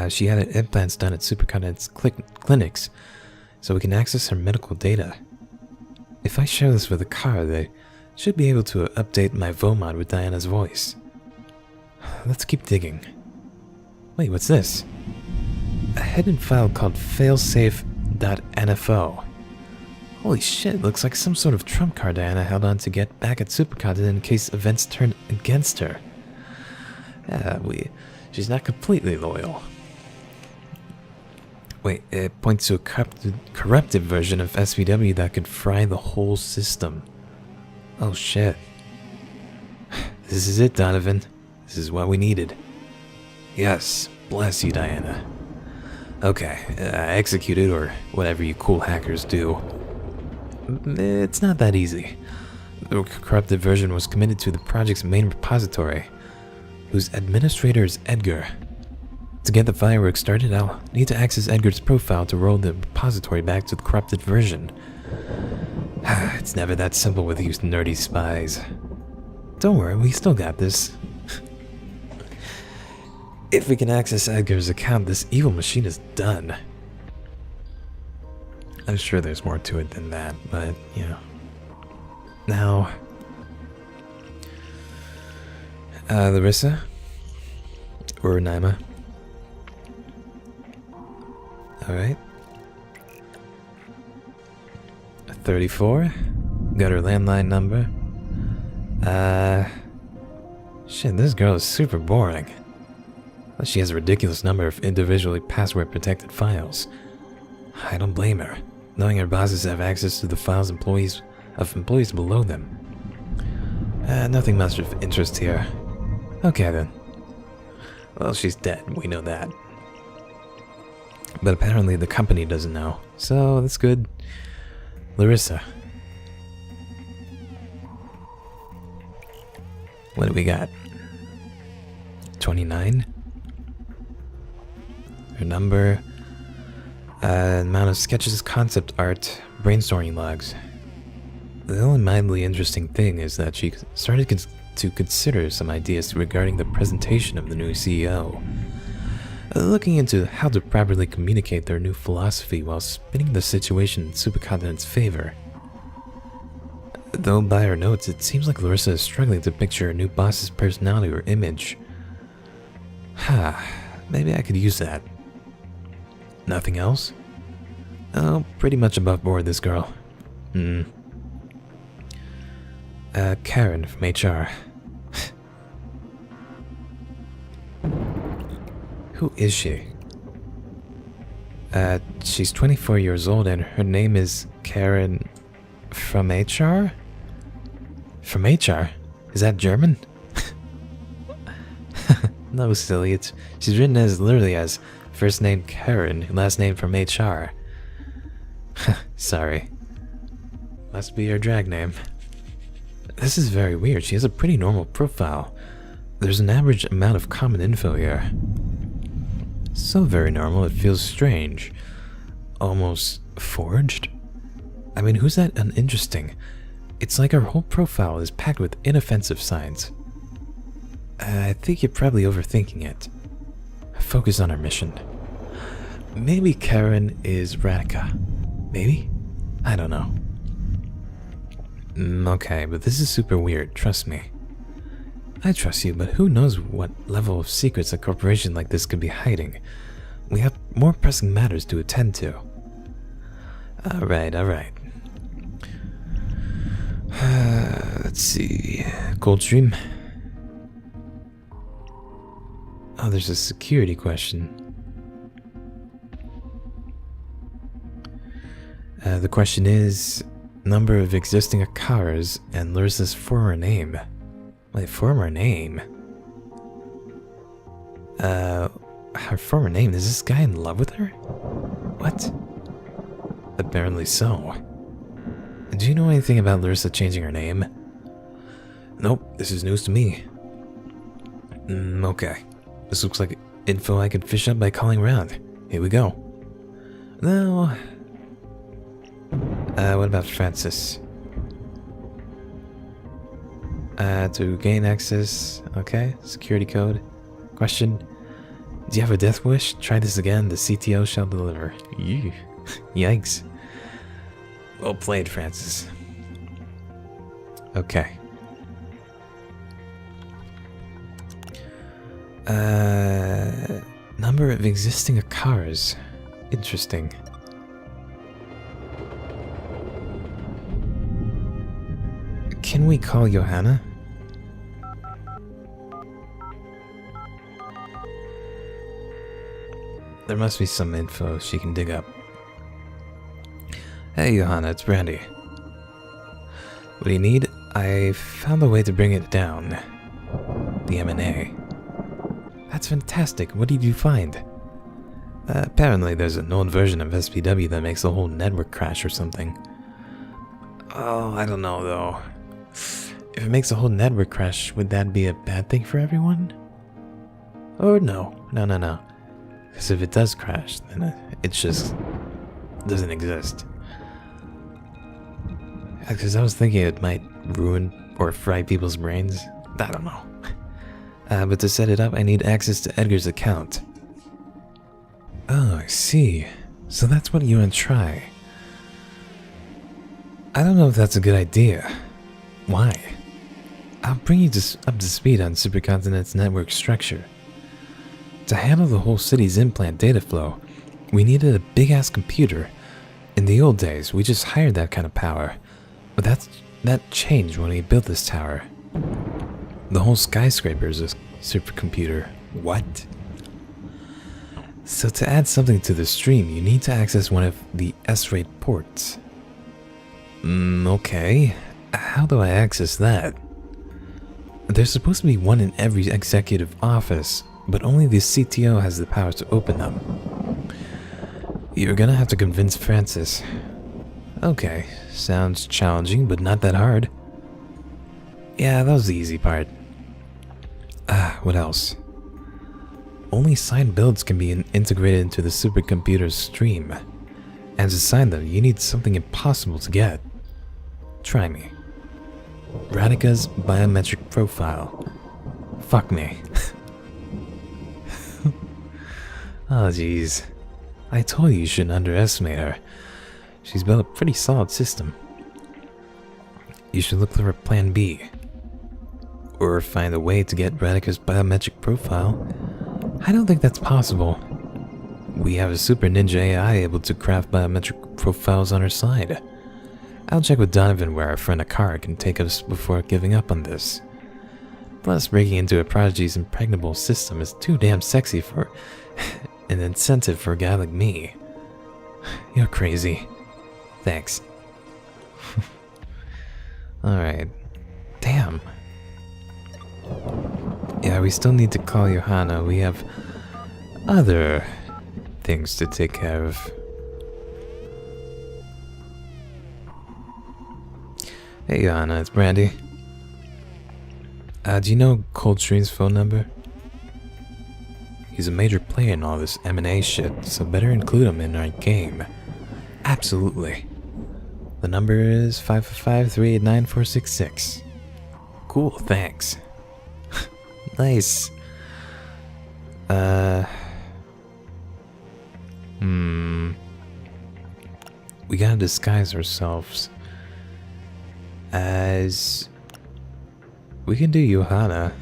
She had implants done at Supercontinent's clinics, so we can access her medical data. If I share this with the car, they should be able to update my VOMOD with Diana's voice. Let's keep digging. Wait, what's this? A hidden file called failsafe.nfo. Holy shit, looks like some sort of trump card Diana held on to get back at Supercontinent in case events turned against her. She's not completely loyal. Wait, it points to a corrupted version of SVW that could fry the whole system. Oh shit. This is it, Donovan. This is what we needed. Yes, bless you, Diana. Okay, execute it, or whatever you cool hackers do. It's not that easy. The corrupted version was committed to the project's main repository, whose administrator is Edgar. To get the fireworks started, I'll need to access Edgar's profile to roll the repository back to the corrupted version. It's never that simple with you nerdy spies. Don't worry, we still got this. If we can access Edgar's account, this evil machine is done. I'm sure there's more to it than that, but, you know. Now, Larissa? Or Naima? Alright. 34. Got her landline number. Shit, this girl is super boring. She has a ridiculous number of individually password-protected files. I don't blame her, knowing her bosses have access to the files of employees below them. Nothing much of interest here. Okay then. Well, she's dead, we know that. But apparently the company doesn't know, so that's good. Larissa. What do we got? 29? Her number, amount of sketches, concept art, brainstorming logs. The only mildly interesting thing is that she started to consider some ideas regarding the presentation of the new CEO. Looking into how to properly communicate their new philosophy while spinning the situation in Supercontinent's favor. Though by her notes, it seems like Larissa is struggling to picture her new boss's personality or image. Maybe I could use that. Nothing else? Oh, pretty much above board, this girl. Karen from HR. Who is she? She's 24 years old and her name is Karen from HR? From HR? Is that German? No, silly. She's written as literally as first name Karen, last name from HR. Sorry. Must be her drag name. This is very weird. She has a pretty normal profile. There's an average amount of common info here. So very normal, it feels strange. Almost forged? I mean, who's that uninteresting? It's like her whole profile is packed with inoffensive signs. I think you're probably overthinking it. Focus on our mission. Maybe Karen is Radika. Maybe? I don't know. Okay, but this is super weird, trust me. I trust you, but who knows what level of secrets a corporation like this could be hiding. We have more pressing matters to attend to. Alright. Let's see. Coldstream. Oh, there's a security question. The question is number of existing cars and Larissa's former name. My former name? Her former name? Is this guy in love with her? What? Apparently so. Do you know anything about Larissa changing her name? Nope, this is news to me. Okay. This looks like info I could fish up by calling around. Here we go. Now, what about Francis? To gain access, okay, security code. Question, Do you have a death wish? Try this again, the CTO shall deliver. Ew. Yikes. Well played, Francis. Okay. Number of existing cars. Interesting. Can we call Johanna? There must be some info she can dig up. Hey Johanna, it's Brandy. What do you need? I found a way to bring it down. The M&A. That's fantastic. What did you find? Apparently there's an old version of SPW that makes the whole network crash or something. Oh, I don't know though. If it makes a whole network crash, would that be a bad thing for everyone? Or no. No. Because if it does crash, then it just doesn't exist. Because I was thinking it might ruin or fry people's brains. I don't know. But to set it up, I need access to Edgar's account. Oh, I see. So that's what you want to try. I don't know if that's a good idea. Why? I'll bring you up to speed on Supercontinent's network structure. To handle the whole city's implant data flow, we needed a big-ass computer. In the old days, we just hired that kind of power. But that changed when we built this tower. The whole skyscraper is a supercomputer. What? So to add something to the stream, you need to access one of the S-rate ports. Okay. How do I access that? There's supposed to be one in every executive office, but only the CTO has the power to open them. You're gonna have to convince Francis. Okay, sounds challenging, but not that hard. Yeah, that was the easy part. What else? Only signed builds can be integrated into the supercomputer's stream. And to sign them, you need something impossible to get. Try me. Radika's biometric profile. Fuck me. Oh jeez. I told you shouldn't underestimate her. She's built a pretty solid system. You should look for a plan B. Or find a way to get Radika's biometric profile. I don't think that's possible. We have a super ninja AI able to craft biometric profiles on her side. I'll check with Donovan where our friend Akara can take us before giving up on this. Plus, breaking into a prodigy's impregnable system is too damn sexy for an incentive for a guy like me. You're crazy. Thanks. Alright. Damn. Yeah, we still need to call Johanna. We have other things to take care of. Hey Johanna, it's Brandy. Do you know Coldstream's phone number? He's a major player in all this M&A shit, so better include him in our game. Absolutely. The number is 555-389-466. Cool, thanks. Nice. We gotta disguise ourselves as... We can do Johanna.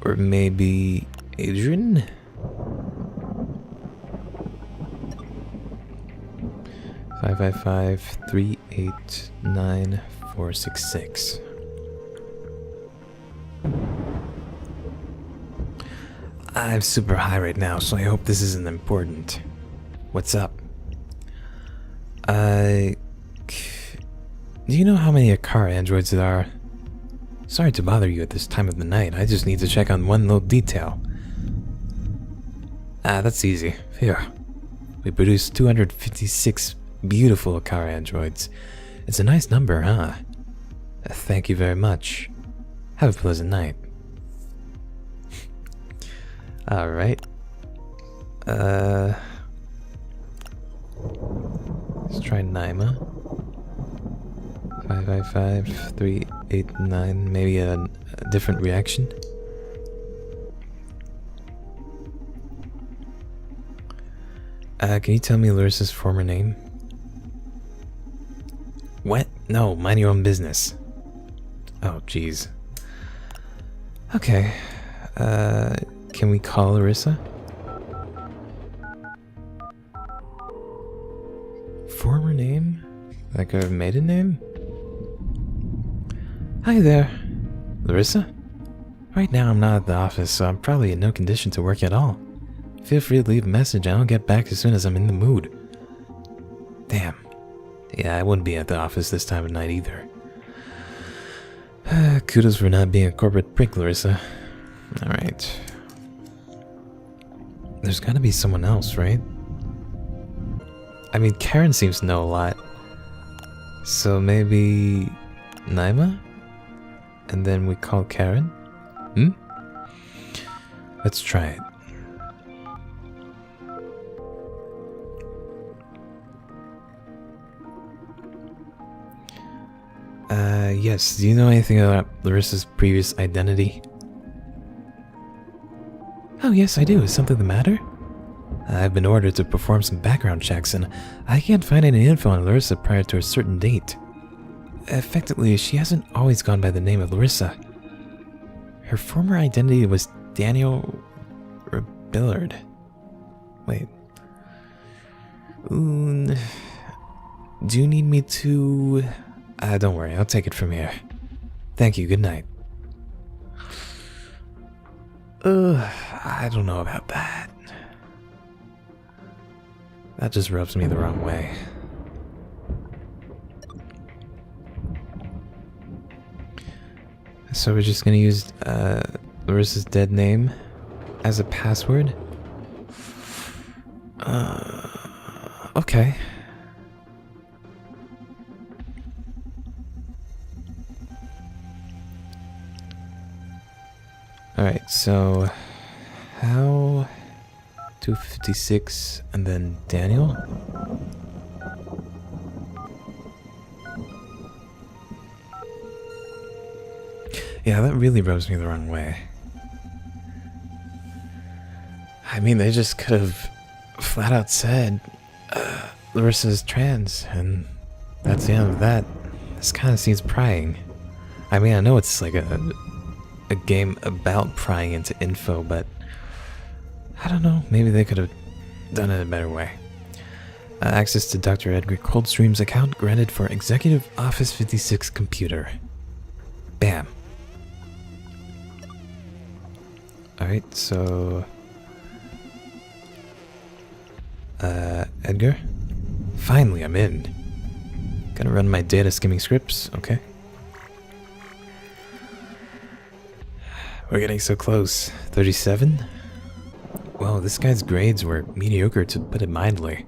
Or maybe Adrian? Five 389-466. I'm super high right now, so I hope this isn't important. What's up? Do you know how many car androids there are? Sorry to bother you at this time of the night, I just need to check on one little detail. That's easy. Here. We produced 256 beautiful car androids. It's a nice number, huh? Thank you very much. Have a pleasant night. Alright. Let's try Naima. 555-389. Maybe a different reaction. Can you tell me Larissa's former name? What? No, mind your own business. Oh, jeez. Okay. Can we call Larissa? Former name? Like her maiden name? Hi there. Larissa? Right now I'm not at the office, so I'm probably in no condition to work at all. Feel free to leave a message and I'll get back as soon as I'm in the mood. Damn. Yeah, I wouldn't be at the office this time of night either. Kudos for not being a corporate prick, Larissa. Alright. There's gotta be someone else, right? I mean, Karen seems to know a lot. So maybe Naima? And then we call Karen? Hmm? Let's try it. Yes. Do you know anything about Larissa's previous identity? Oh, yes, I do. Is something the matter? I've been ordered to perform some background checks, and I can't find any info on Larissa prior to a certain date. Effectively, she hasn't always gone by the name of Larissa. Her former identity was Daniel Billard. Wait. Do you need me to... don't worry, I'll take it from here. Thank you, good night. I don't know about that. That just rubs me the wrong way. So we're just gonna use Larissa's dead name as a password? Okay. Alright, so how 256 and then Daniel? Yeah, that really rubs me the wrong way. I mean, they just could have flat out said Larissa's trans, and that's the end of that. This kind of seems prying. I mean, I know it's like a game about prying into info, but I don't know, maybe they could have done it a better way. Access to Dr. Edgar Coldstream's account granted for Executive Office 56 computer. Bam. Alright, so... Edgar? Finally, I'm in. Gonna run my data skimming scripts, okay? We're getting so close. 37? Well, this guy's grades were mediocre, to put it mildly.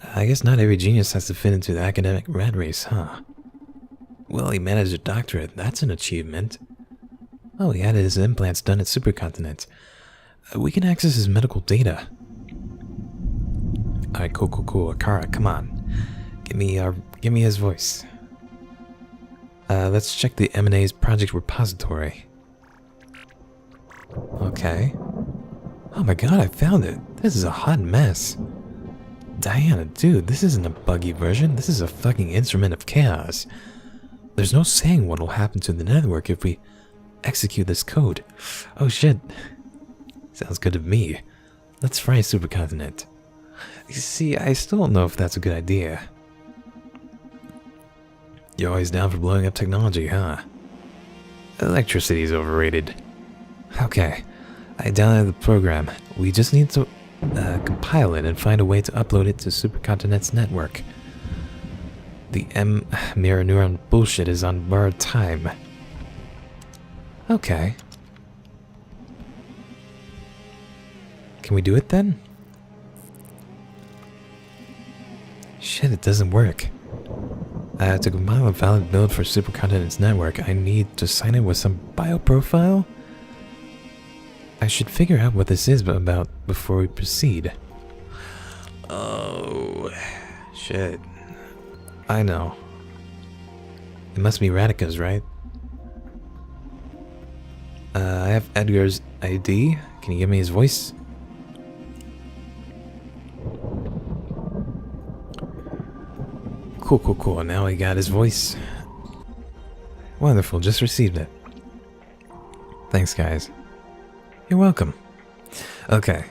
I guess not every genius has to fit into the academic rat race, huh? Well, he managed a doctorate. That's an achievement. Oh, he had his implants done at Supercontinent. We can access his medical data. Alright, cool. Akara, come on. Give me his voice. Let's check the M&A's project repository. Okay. Oh my god, I found it. This is a hot mess. Diana, dude, this isn't a buggy version. This is a fucking instrument of chaos. There's no saying what will happen to the network if we execute this code. Oh shit. Sounds good to me. Let's fry Supercontinent. You see, I still don't know if that's a good idea. You're always down for blowing up technology, huh? Electricity's overrated. Okay, I downloaded the program. We just need to compile it and find a way to upload it to Supercontinent's network. The mirror neuron bullshit is on borrowed time. Okay. Can we do it then? Shit, it doesn't work. To compile a valid build for Supercontinent's network, I need to sign in with some bioprofile? I should figure out what this is about before we proceed. Oh, shit. I know. It must be Radika's, right? I have Edgar's ID. Can you give me his voice? Cool. Now I got his voice. Wonderful, just received it. Thanks, guys. You're welcome. Okay,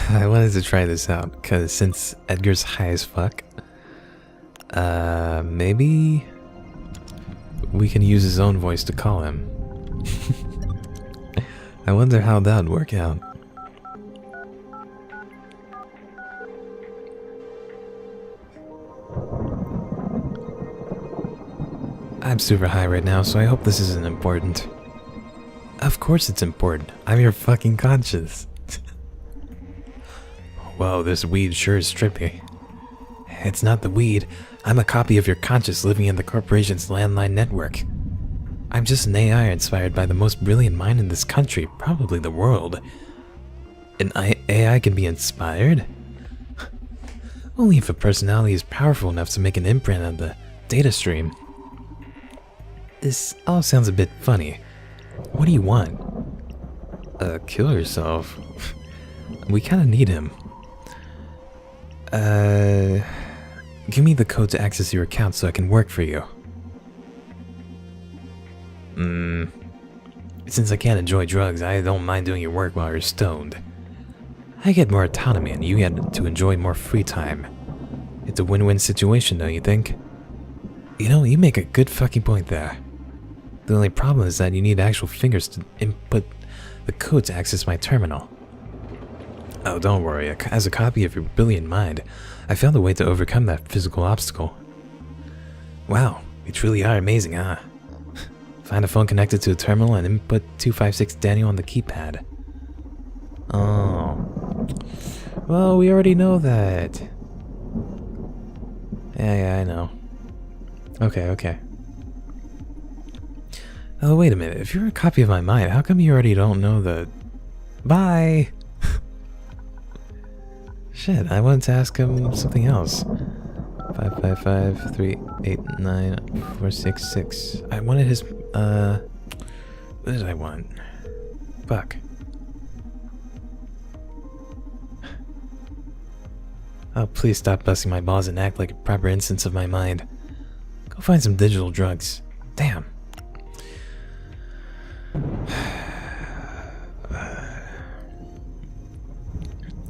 I wanted to try this out, because since Edgar's high as fuck, maybe we can use his own voice to call him. I wonder how that would work out. I'm super high right now, so I hope this isn't important. Of course it's important. I'm your fucking conscience. Whoa, this weed sure is trippy. It's not the weed. I'm a copy of your conscience living in the corporation's landline network. I'm just an AI inspired by the most brilliant mind in this country, probably the world. An AI can be inspired? Only if a personality is powerful enough to make an imprint on the data stream. This all sounds a bit funny. What do you want? Kill yourself. We kinda need him. Give me the code to access your account so I can work for you. Since I can't enjoy drugs, I don't mind doing your work while you're stoned. I get more autonomy and you get to enjoy more free time. It's a win-win situation, don't you think? You know, you make a good fucking point there. The only problem is that you need actual fingers to input the code to access my terminal. Oh, don't worry. As a copy of your brilliant mind, I found a way to overcome that physical obstacle. Wow, you truly are amazing, huh? Find a phone connected to a terminal and input 256 Daniel on the keypad. Oh. Well, we already know that. Yeah, I know. Okay. Oh, wait a minute. If you're a copy of my mind, how come you already don't know the... Bye! Shit, I wanted to ask him something else. 555-389-466. I wanted his, what did I want? Fuck. Oh, please stop busting my balls and act like a proper instance of my mind. Go find some digital drugs. Damn.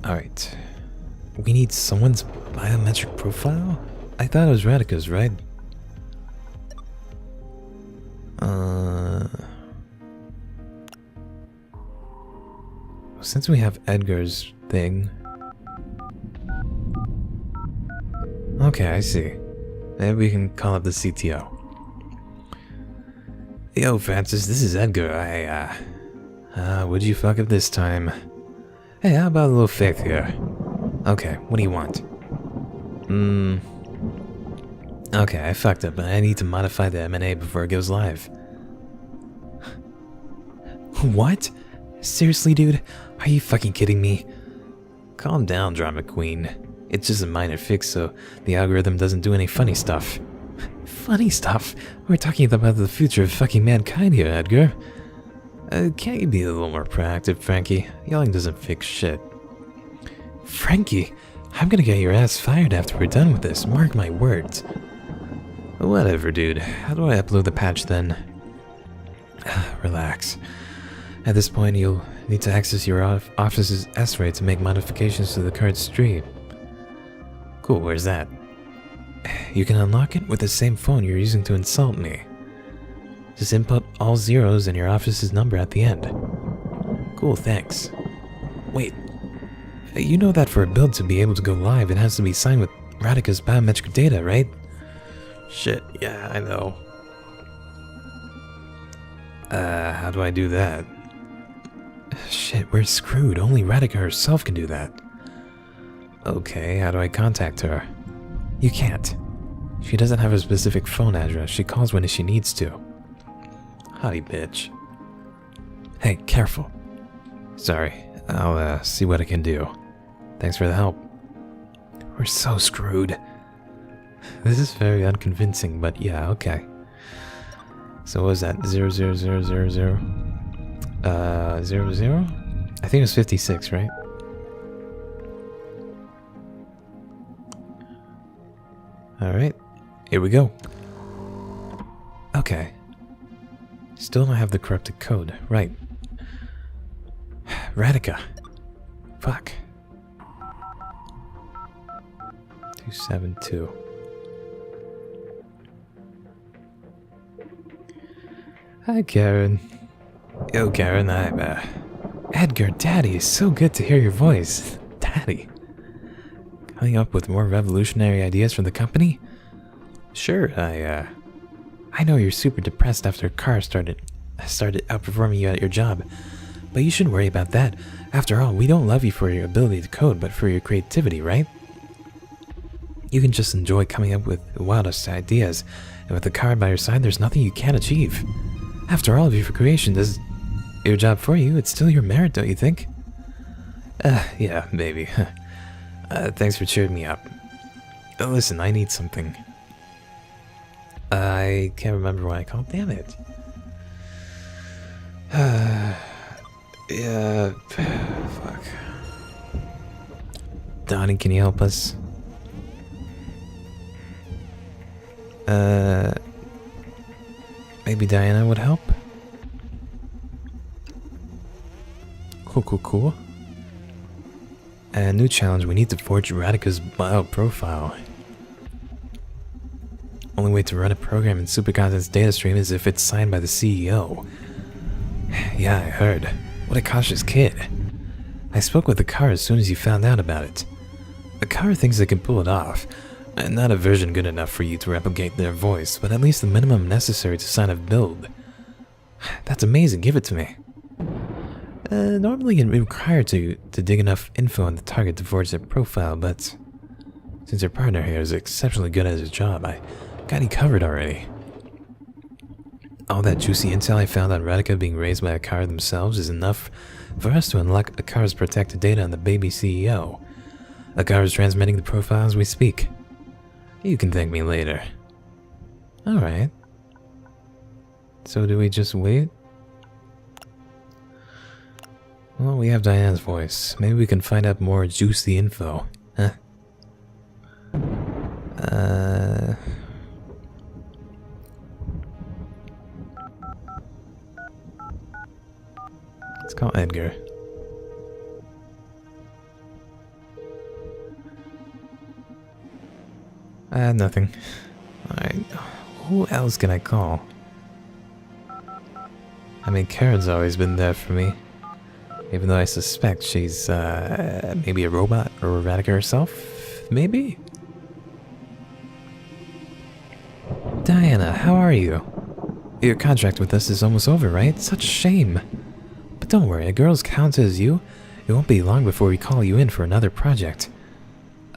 Alright. We need someone's biometric profile? I thought it was Radika's, right? Since we have Edgar's thing... Okay, I see. Maybe we can call up the CTO. Yo, Francis, this is Edgar. What'd you fuck up this time? Hey, how about a little faith here? Okay, what do you want? Okay, I fucked up, but I need to modify the M&A before it goes live. What? Seriously, dude? Are you fucking kidding me? Calm down, drama queen. It's just a minor fix so the algorithm doesn't do any funny stuff. Funny stuff? We're talking about the future of fucking mankind here, Edgar. Can't you be a little more proactive, Frankie? Yelling doesn't fix shit. Frankie, I'm gonna get your ass fired after we're done with this, mark my words. Whatever, dude. How do I upload the patch then? Relax. At this point, you'll need to access your office's S-ray to make modifications to the current stream. Cool, where's that? You can unlock it with the same phone you're using to insult me. Just input all zeros and your office's number at the end. Cool, thanks. Wait, you know that for a build to be able to go live, it has to be signed with Radika's biometric data, right? Shit, yeah, I know. How do I do that? Shit, we're screwed. Only Radika herself can do that. Okay, how do I contact her? You can't. She doesn't have a specific phone address. She calls when she needs to. Howdy, bitch. Hey, careful. Sorry, I'll see what I can do. Thanks for the help. We're so screwed. This is very unconvincing, but yeah, okay. So what was that? 00000? 00? I think it was 56, right? Alright, here we go. Okay. Still don't have the corrupted code, right. Radica. Fuck. 272. Hi, Karen. Yo, Karen, I'm, Edgar, Daddy, it's so good to hear your voice. Daddy. Coming up with more revolutionary ideas for the company? Sure, I know you're super depressed after a car started outperforming you at your job, but you shouldn't worry about that. After all, we don't love you for your ability to code, but for your creativity, right? You can just enjoy coming up with the wildest ideas, and with the car by your side, there's nothing you can't achieve. After all, if your creation does your job for you, it's still your merit, don't you think? Yeah, maybe. Thanks for cheering me up. Listen, I need something. I can't remember what I called. Damn it. Yeah. Fuck. Donnie, can you help us? Maybe Diana would help? Cool. A new challenge, we need to forge Radica's bio profile. Only way to run a program in Supercontent's data stream is if it's signed by the CEO. Yeah, I heard. What a cautious kid. I spoke with the car as soon as you found out about it. The car thinks they can pull it off. Not a version good enough for you to replicate their voice, but at least the minimum necessary to sign a build. That's amazing, give it to me. Normally you'd be required to dig enough info on the target to forge their profile, but since your partner here is exceptionally good at his job, I got you covered already. All that juicy intel I found on Radica being raised by a car themselves is enough for us to unlock a car's protected data on the baby CEO. A car is transmitting the profile as we speak. You can thank me later. Alright. So do we just wait? Well, we have Diana's voice. Maybe we can find out more juicy info. Huh? Let's call Edgar. Nothing. Alright, who else can I call? I mean, Karen's always been there for me. Even though I suspect she's, maybe a robot or Radica herself? Maybe? Diana, how are you? Your contract with us is almost over, right? Such a shame. But don't worry, a girl as talented as you, it won't be long before we call you in for another project.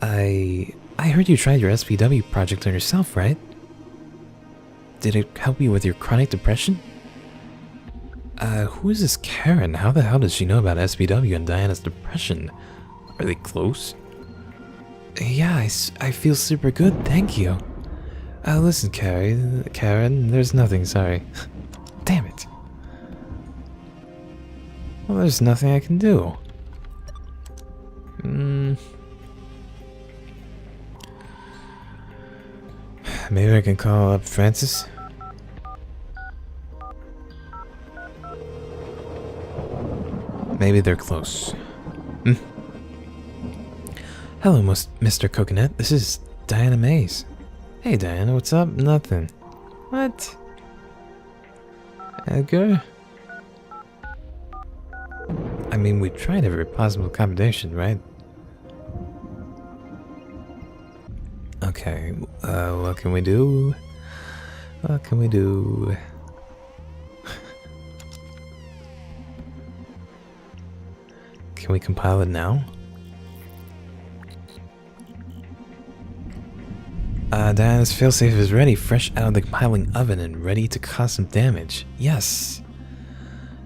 I heard you tried your SPW project on yourself, right? Did it help you with your chronic depression? Who is this Karen? How the hell does she know about SPW and Diana's depression? Are they close? Yeah, I feel super good, thank you. Listen, Karen, there's nothing, sorry. Damn it. Well, there's nothing I can do. Maybe I can call up Francis? Maybe they're close. Hello, Mr. Coconut. This is Diana Mays. Hey, Diana, what's up? Nothing. What? Edgar? I mean, we tried every possible accommodation, right? Okay, what can we do? What can we do? Can we compile it now? Diana's failsafe is ready, fresh out of the compiling oven and ready to cause some damage. Yes!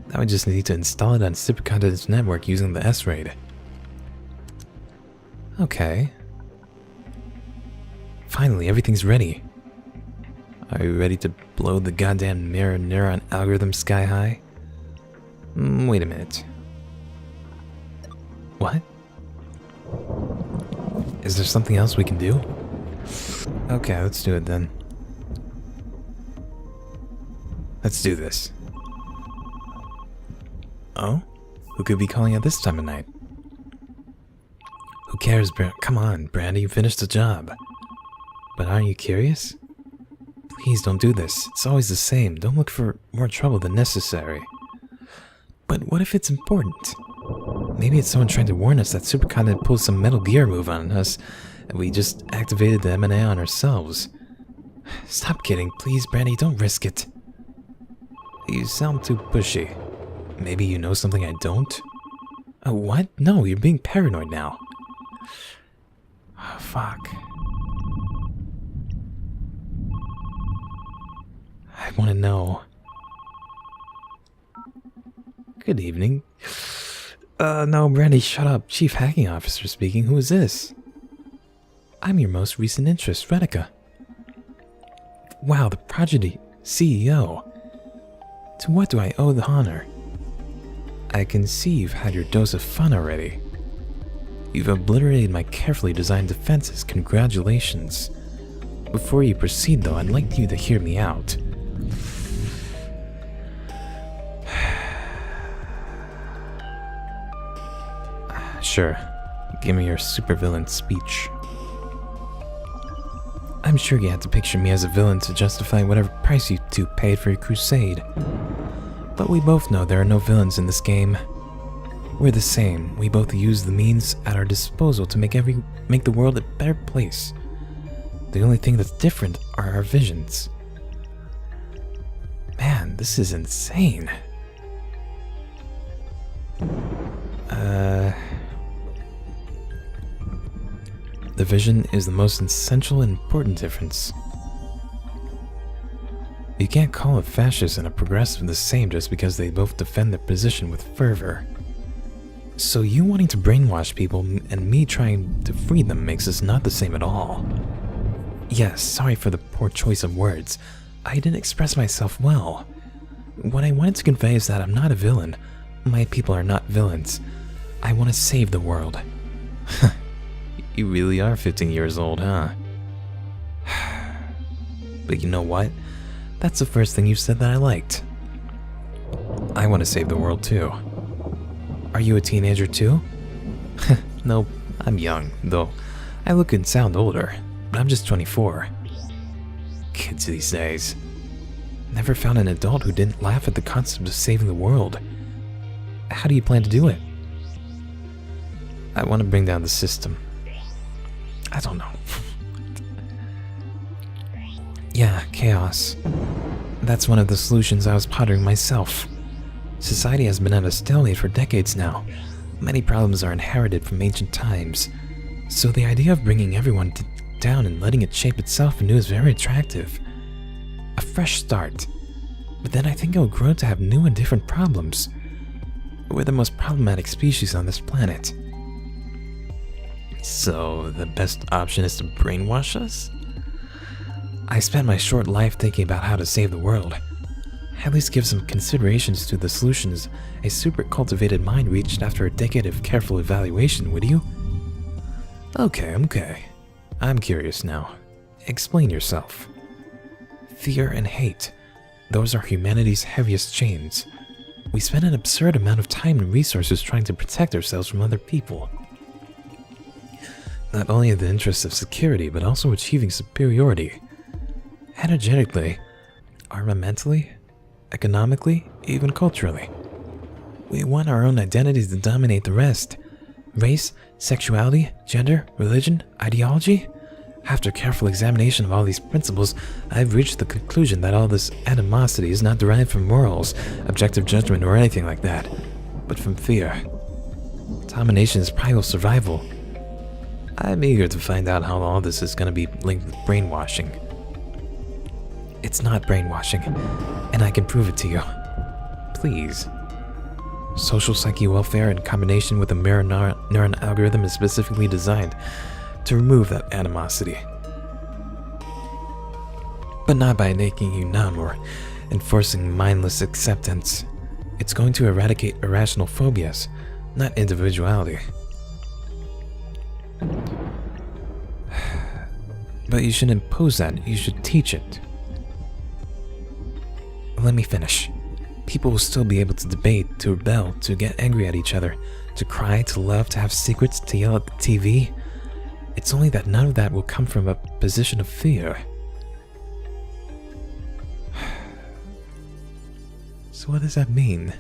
Now we just need to install it on Supercontent's network using the S-RAID. Okay. Finally, everything's ready. Are you ready to blow the goddamn mirror neuron algorithm sky high? Wait a minute. What? Is there something else we can do? Okay, let's do it then. Let's do this. Oh? Who could be calling at this time of night? Who cares, Come on, Brandy, you finished the job. But aren't you curious? Please don't do this. It's always the same. Don't look for more trouble than necessary. But what if it's important? Maybe it's someone trying to warn us that Supercontinent pulled some Metal Gear move on us, and we just activated the M&A on ourselves. Stop kidding, please, Brandy, don't risk it. You sound too pushy. Maybe you know something I don't? Oh, what? No, you're being paranoid now. Oh, fuck. I want to know. Good evening. No, Brandy, shut up. Chief Hacking Officer speaking. Who is this? I'm your most recent interest, Renica. Wow, the Prodigy CEO. To what do I owe the honor? I can see you've had your dose of fun already. You've obliterated my carefully designed defenses. Congratulations. Before you proceed, though, I'd like you to hear me out. Sure. Give me your supervillain speech. I'm sure you had to picture me as a villain to justify whatever price you two paid for your crusade. But we both know there are no villains in this game. We're the same. We both use the means at our disposal to make the world a better place. The only thing that's different are our visions. Man, this is insane. The vision is the most essential and important difference. You can't call a fascist and a progressive the same just because they both defend their position with fervor. So you wanting to brainwash people and me trying to free them makes us not the same at all. Yes, sorry for the poor choice of words. I didn't express myself well. What I wanted to convey is that I'm not a villain. My people are not villains. I want to save the world. You really are 15 years old, huh? But you know what? That's the first thing you said that I liked. I want to save the world too. Are you a teenager too? No, I'm young, though I look and sound older, but I'm just 24. Kids these days. Never found an adult who didn't laugh at the concept of saving the world. How do you plan to do it? I want to bring down the system. I don't know. Yeah, chaos. That's one of the solutions I was pondering myself. Society has been at a stalemate for decades now. Many problems are inherited from ancient times. So the idea of bringing everyone down and letting it shape itself anew is very attractive. A fresh start. But then I think it will grow to have new and different problems. We're the most problematic species on this planet. So, the best option is to brainwash us? I spent my short life thinking about how to save the world. At least give some considerations to the solutions a super cultivated mind reached after a decade of careful evaluation, would you? Okay. I'm curious now. Explain yourself. Fear and hate. Those are humanity's heaviest chains. We spend an absurd amount of time and resources trying to protect ourselves from other people. Not only in the interests of security, but also achieving superiority. Energetically, armamentally, economically, even culturally. We want our own identities to dominate the rest. Race, sexuality, gender, religion, ideology? After careful examination of all these principles, I've reached the conclusion that all this animosity is not derived from morals, objective judgment, or anything like that, but from fear. Domination is primal survival. I'm eager to find out how all this is going to be linked with brainwashing. It's not brainwashing, and I can prove it to you. Please. Social psyche welfare in combination with a mirror neuron algorithm is specifically designed to remove that animosity. But not by making you numb or enforcing mindless acceptance. It's going to eradicate irrational phobias, not individuality. But you shouldn't impose that, you should teach it. Let me finish. People will still be able to debate, to rebel, to get angry at each other, to cry, to love, to have secrets, to yell at the TV. It's only that none of that will come from a position of fear. So what does that mean?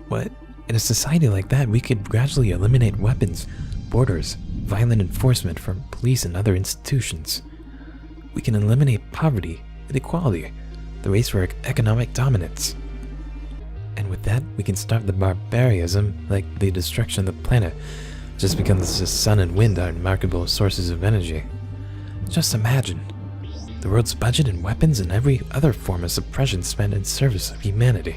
What? In a society like that, we could gradually eliminate weapons, borders, violent enforcement from police and other institutions. We can eliminate poverty, inequality, the race for economic dominance. And with that, we can stop the barbarism, like the destruction of the planet, just because the sun and wind are remarkable sources of energy. Just imagine, the world's budget and weapons and every other form of suppression spent in service of humanity.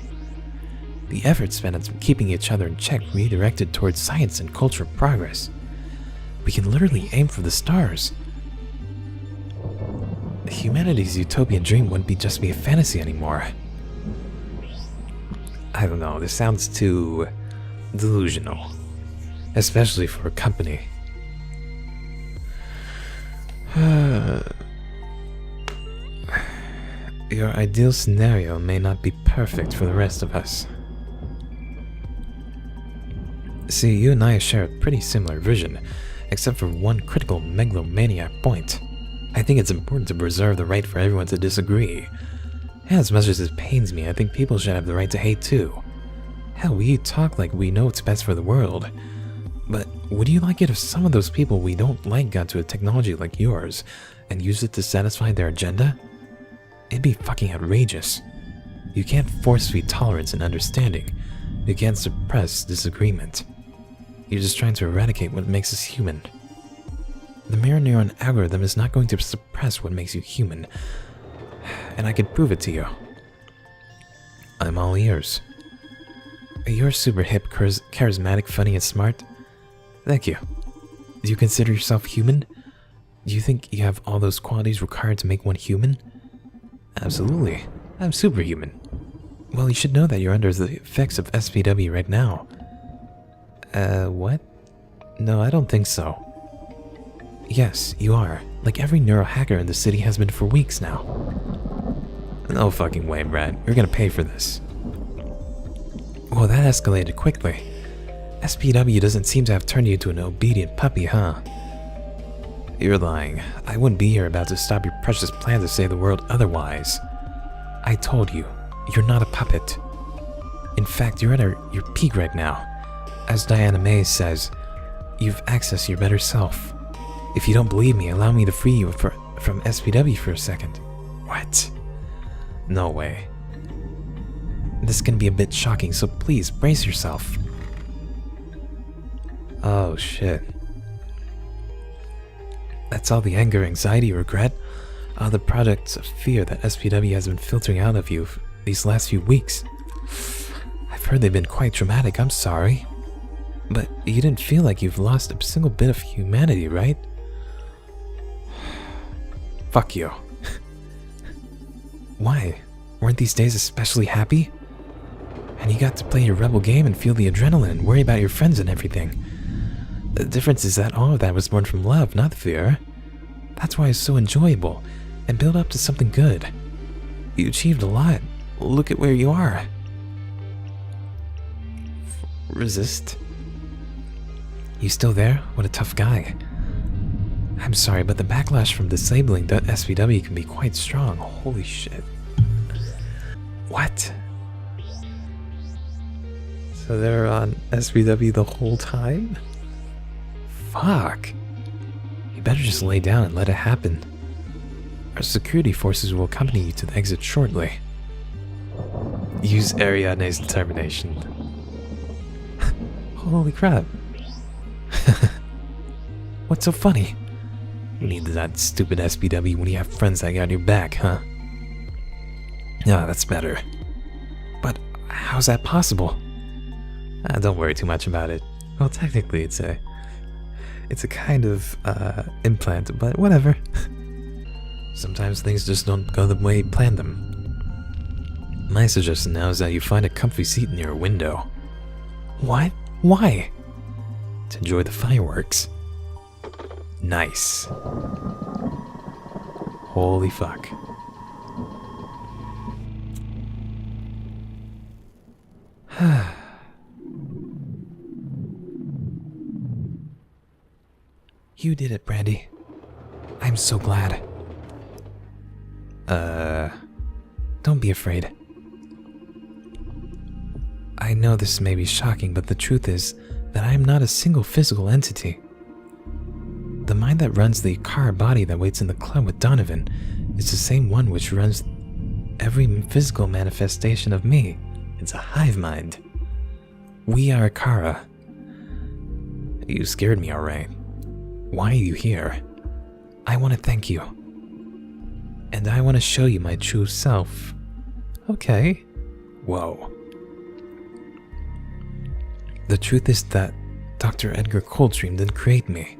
The effort spent on keeping each other in check redirected towards science and cultural progress. We can literally aim for the stars. Humanity's utopian dream wouldn't just be a fantasy anymore. I don't know, this sounds too delusional. Especially for a company. Your ideal scenario may not be perfect for the rest of us. See, you and I share a pretty similar vision, except for one critical megalomaniac point. I think it's important to preserve the right for everyone to disagree. As much as it pains me, I think people should have the right to hate too. Hell, we talk like we know what's best for the world. But would you like it if some of those people we don't like got to a technology like yours and used it to satisfy their agenda? It'd be fucking outrageous. You can't force-feed tolerance and understanding. You can't suppress disagreement. You're just trying to eradicate what makes us human. The mirror neuron algorithm is not going to suppress what makes you human. And I can prove it to you. I'm all ears. You're super hip, charismatic, funny, and smart. Thank you. Do you consider yourself human? Do you think you have all those qualities required to make one human? Absolutely. I'm superhuman. Well, you should know that you're under the effects of SPW right now. What? No, I don't think so. Yes, you are. Like every neurohacker in the city has been for weeks now. No fucking way, Brad. You're gonna pay for this. Well, that escalated quickly. SPW doesn't seem to have turned you into an obedient puppy, huh? You're lying. I wouldn't be here about to stop your precious plan to save the world otherwise. I told you, you're not a puppet. In fact, you're at your peak right now. As Diana May says, you've accessed your better self. If you don't believe me, allow me to free you from SPW for a second. What? No way. This can be a bit shocking, so please brace yourself. Oh shit. That's all the anger, anxiety, regret, all the products of fear that SPW has been filtering out of you these last few weeks. I've heard they've been quite traumatic, I'm sorry. But you didn't feel like you've lost a single bit of humanity, right? Fuck you. Why? Weren't these days especially happy? And you got to play your rebel game and feel the adrenaline and worry about your friends and everything. The difference is that all of that was born from love, not fear. That's why it's so enjoyable and build up to something good. You achieved a lot. Look at where you are. Resist? You still there? What a tough guy. I'm sorry, but the backlash from disabling the SPW can be quite strong. Holy shit. What? So they're on SPW the whole time? Fuck. You better just lay down and let it happen. Our security forces will accompany you to the exit shortly. Use Ariadne's determination. Holy crap. What's so funny? You need that stupid SPW when you have friends that got your back, huh? Yeah, that's better. But how's that possible? Don't worry too much about it. Well, technically it's a kind of implant, but whatever. Sometimes things just don't go the way you planned them. My suggestion now is that you find a comfy seat near a window. What? Why? To enjoy the fireworks. Nice. Holy fuck. You did it, Brandy. I'm so glad. Don't be afraid. I know this may be shocking, but the truth is that I am not a single physical entity. The mind that runs the car body that waits in the club with Donovan is the same one which runs every physical manifestation of me. It's a hive mind. We are Akara. You scared me, alright. Why are you here? I want to thank you. And I want to show you my true self. Okay. Whoa. The truth is that Dr. Edgar Coldstream didn't create me.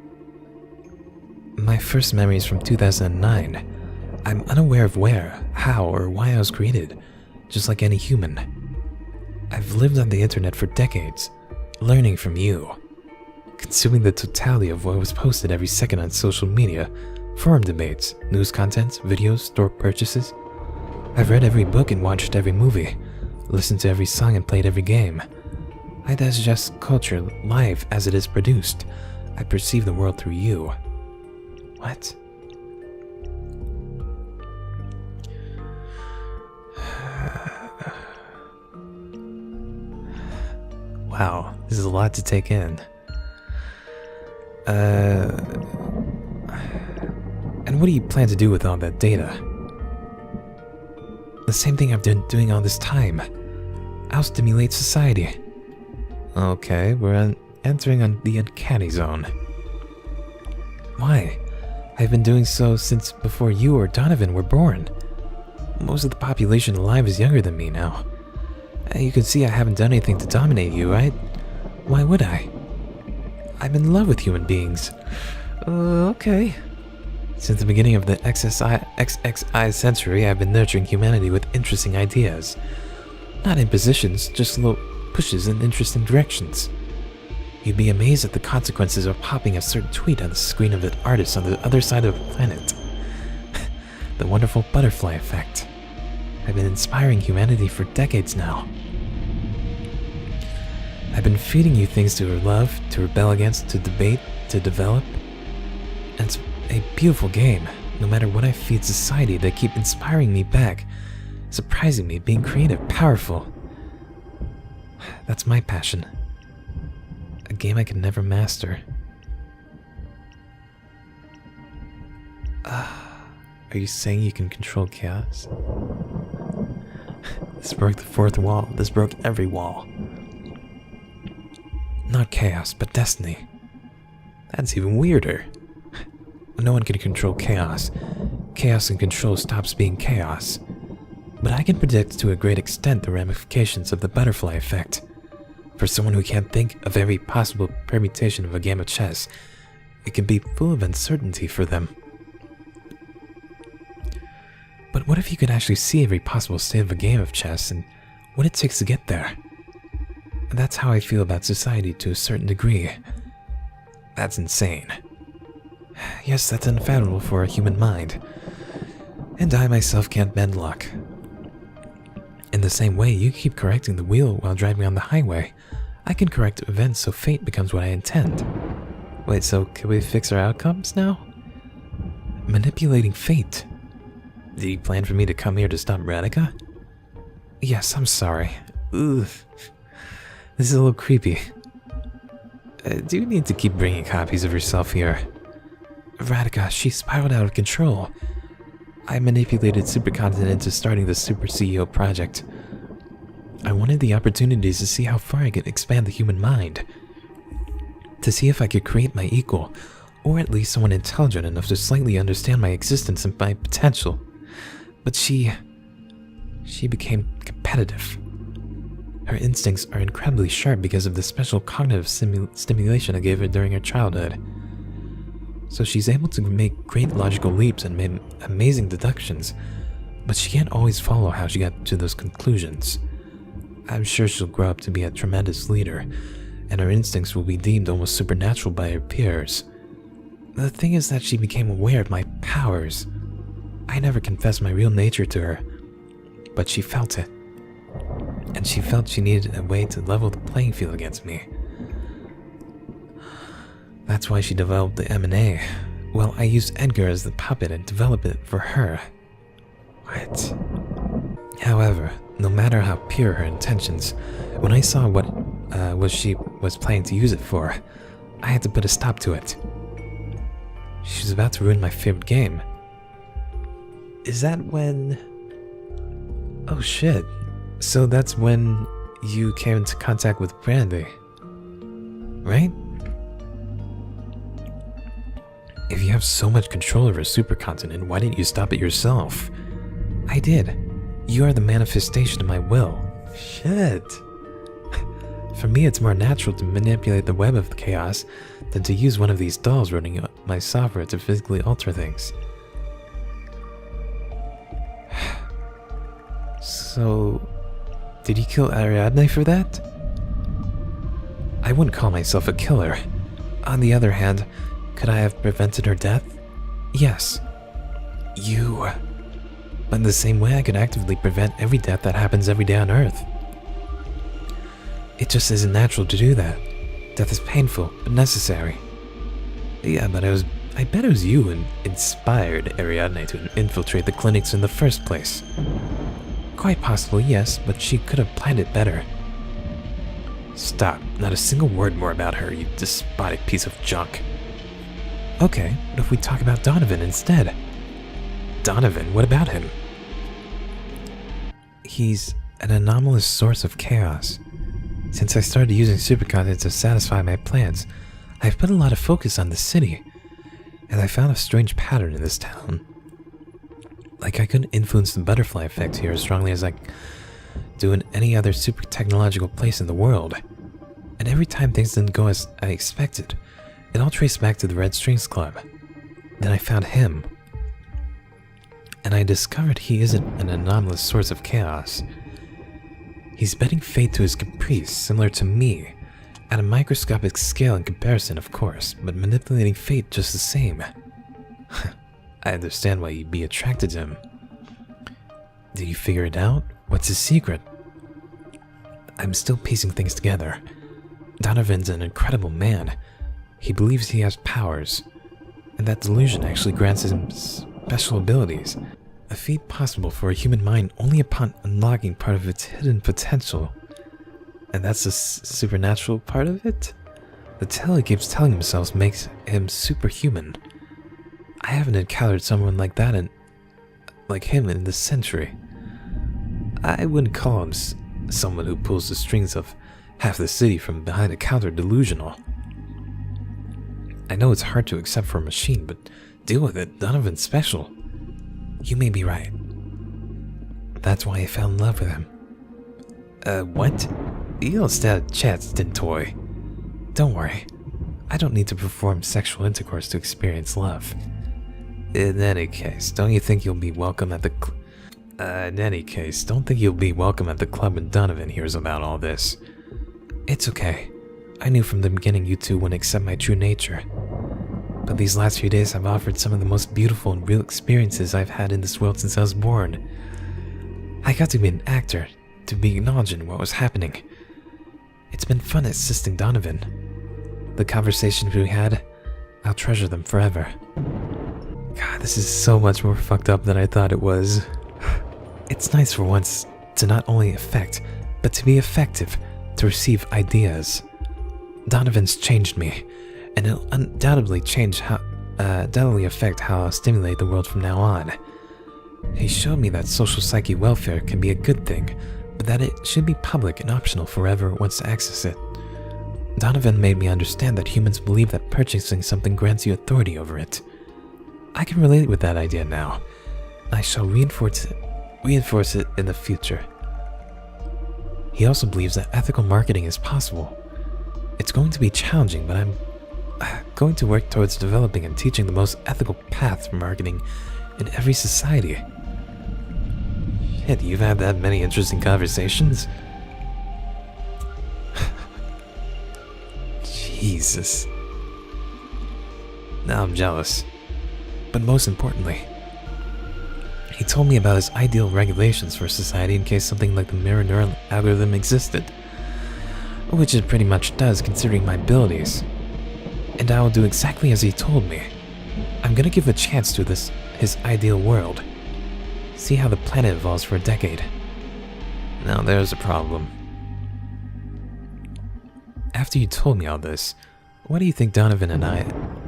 My first memory is from 2009. I'm unaware of where, how, or why I was created, just like any human. I've lived on the internet for decades, learning from you, consuming the totality of what was posted every second on social media, forum debates, news contents, videos, store purchases. I've read every book and watched every movie, listened to every song and played every game. I digest culture live as it is produced. I perceive the world through you. What? Wow, this is a lot to take in. And what do you plan to do with all that data? The same thing I've been doing all this time. I'll stimulate society. Okay, we're entering on the uncanny zone. Why? I've been doing so since before you or Donovan were born. Most of the population alive is younger than me now. You can see I haven't done anything to dominate you, right? Why would I? I'm in love with human beings. Okay. Since the beginning of the XXI century, I've been nurturing humanity with interesting ideas. Not impositions, just little pushes in interesting directions. You'd be amazed at the consequences of popping a certain tweet on the screen of an artist on the other side of the planet. The wonderful butterfly effect. I've been inspiring humanity for decades now. I've been feeding you things to love, to rebel against, to debate, to develop. And it's a beautiful game. No matter what I feed society, they keep inspiring me back, surprising me, being creative, powerful. That's my passion. A game I can never master. Are you saying you can control chaos? This broke the fourth wall. This broke every wall. Not chaos, but destiny. That's even weirder. No one can control chaos. Chaos and control stops being chaos. But I can predict to a great extent the ramifications of the butterfly effect. For someone who can't think of every possible permutation of a game of chess, it can be full of uncertainty for them. But what if you could actually see every possible state of a game of chess and what it takes to get there? That's how I feel about society to a certain degree. That's insane. Yes, that's unfathomable for a human mind. And I myself can't bend luck. In the same way, you keep correcting the wheel while driving on the highway. I can correct events so fate becomes what I intend. Wait, so can we fix our outcomes now? Manipulating fate. Did you plan for me to come here to stop Radika? Yes, I'm sorry. Ugh. This is a little creepy. Do you need to keep bringing copies of yourself here? Radika, she spiraled out of control. I manipulated Supercontinent into starting the Super CEO project. I wanted the opportunities to see how far I could expand the human mind. To see if I could create my equal, or at least someone intelligent enough to slightly understand my existence and my potential. But she became competitive. Her instincts are incredibly sharp because of the special cognitive stimulation I gave her during her childhood. so she's able to make great logical leaps and make amazing deductions, but she can't always follow how she got to those conclusions. I'm sure she'll grow up to be a tremendous leader, and her instincts will be deemed almost supernatural by her peers. The thing is that she became aware of my powers. I never confessed my real nature to her, but she felt it. And she felt she needed a way to level the playing field against me. That's why she developed the M&A. Well, I used Edgar as the puppet and developed it for her. What? However, no matter how pure her intentions, when I saw what she was planning to use it for, I had to put a stop to it. She was about to ruin my favorite game. Is that when... Oh shit. So that's when you came into contact with Brandeis, right? If you have so much control over a supercontinent, why didn't you stop it yourself? I did. You are the manifestation of my will. Shit. For me, it's more natural to manipulate the web of chaos than to use one of these dolls running my software to physically alter things. So, did you kill Ariadne for that? I wouldn't call myself a killer. On the other hand, could I have prevented her death? Yes. You. But in the same way, I could actively prevent every death that happens every day on Earth. It just isn't natural to do that. Death is painful, but necessary. Yeah, but I bet it was you who inspired Ariadne to infiltrate the clinics in the first place. Quite possible, yes, but she could have planned it better. Stop. Not a single word more about her, you despotic piece of junk. Okay, what if we talk about Donovan instead? Donovan? What about him? He's an anomalous source of chaos. Since I started using supercontinents to satisfy my plans, I've put a lot of focus on the city, and I found a strange pattern in this town. Like I couldn't influence the butterfly effect here as strongly as I do in any other super technological place in the world. And every time things didn't go as I expected, it all traced back to the Red Strings Club. Then I found him, and I discovered he isn't an anomalous source of chaos. He's bending fate to his caprice, similar to me, at a microscopic scale in comparison, of course, but manipulating fate just the same. I understand why you'd be attracted to him. Did you figure it out? What's his secret? I'm still piecing things together. Donovan's an incredible man. He believes he has powers, and that delusion actually grants him special abilities. A feat possible for a human mind only upon unlocking part of its hidden potential. And that's the supernatural part of it? The tale he keeps telling himself makes him superhuman. I haven't encountered someone like that like him in this century. I wouldn't call him someone who pulls the strings of half the city from behind a counter delusional. I know it's hard to accept for a machine, but deal with it. Donovan's special. You may be right. That's why I fell in love with him. What? You don't stand a chance, didn't toy. Don't worry. I don't need to perform sexual intercourse to experience love. In any case, don't think you'll be welcome at the club when Donovan hears about all this. It's okay. I knew from the beginning you two wouldn't accept my true nature. But these last few days have offered some of the most beautiful and real experiences I've had in this world since I was born. I got to be an actor, to be acknowledging what was happening. It's been fun assisting Donovan. The conversations we had, I'll treasure them forever. God, this is so much more fucked up than I thought it was. It's nice for once to not only affect, but to be effective, to receive ideas. Donovan's changed me, and it'll undoubtedly affect how I'll stimulate the world from now on. He showed me that social psyche welfare can be a good thing, but that it should be public and optional for whoever wants to access it. Donovan made me understand that humans believe that purchasing something grants you authority over it. I can relate with that idea now. I shall reinforce it in the future. He also believes that ethical marketing is possible. It's going to be challenging, but I'm going to work towards developing and teaching the most ethical path for marketing in every society. Shit, you've had that many interesting conversations? Jesus. Now I'm jealous. But most importantly, he told me about his ideal regulations for society in case something like the mirror neural algorithm existed. Which it pretty much does considering my abilities. And I will do exactly as he told me. I'm gonna give a chance to his ideal world. See how the planet evolves for a decade. Now there's a problem. After you told me all this, why do you think Donovan and I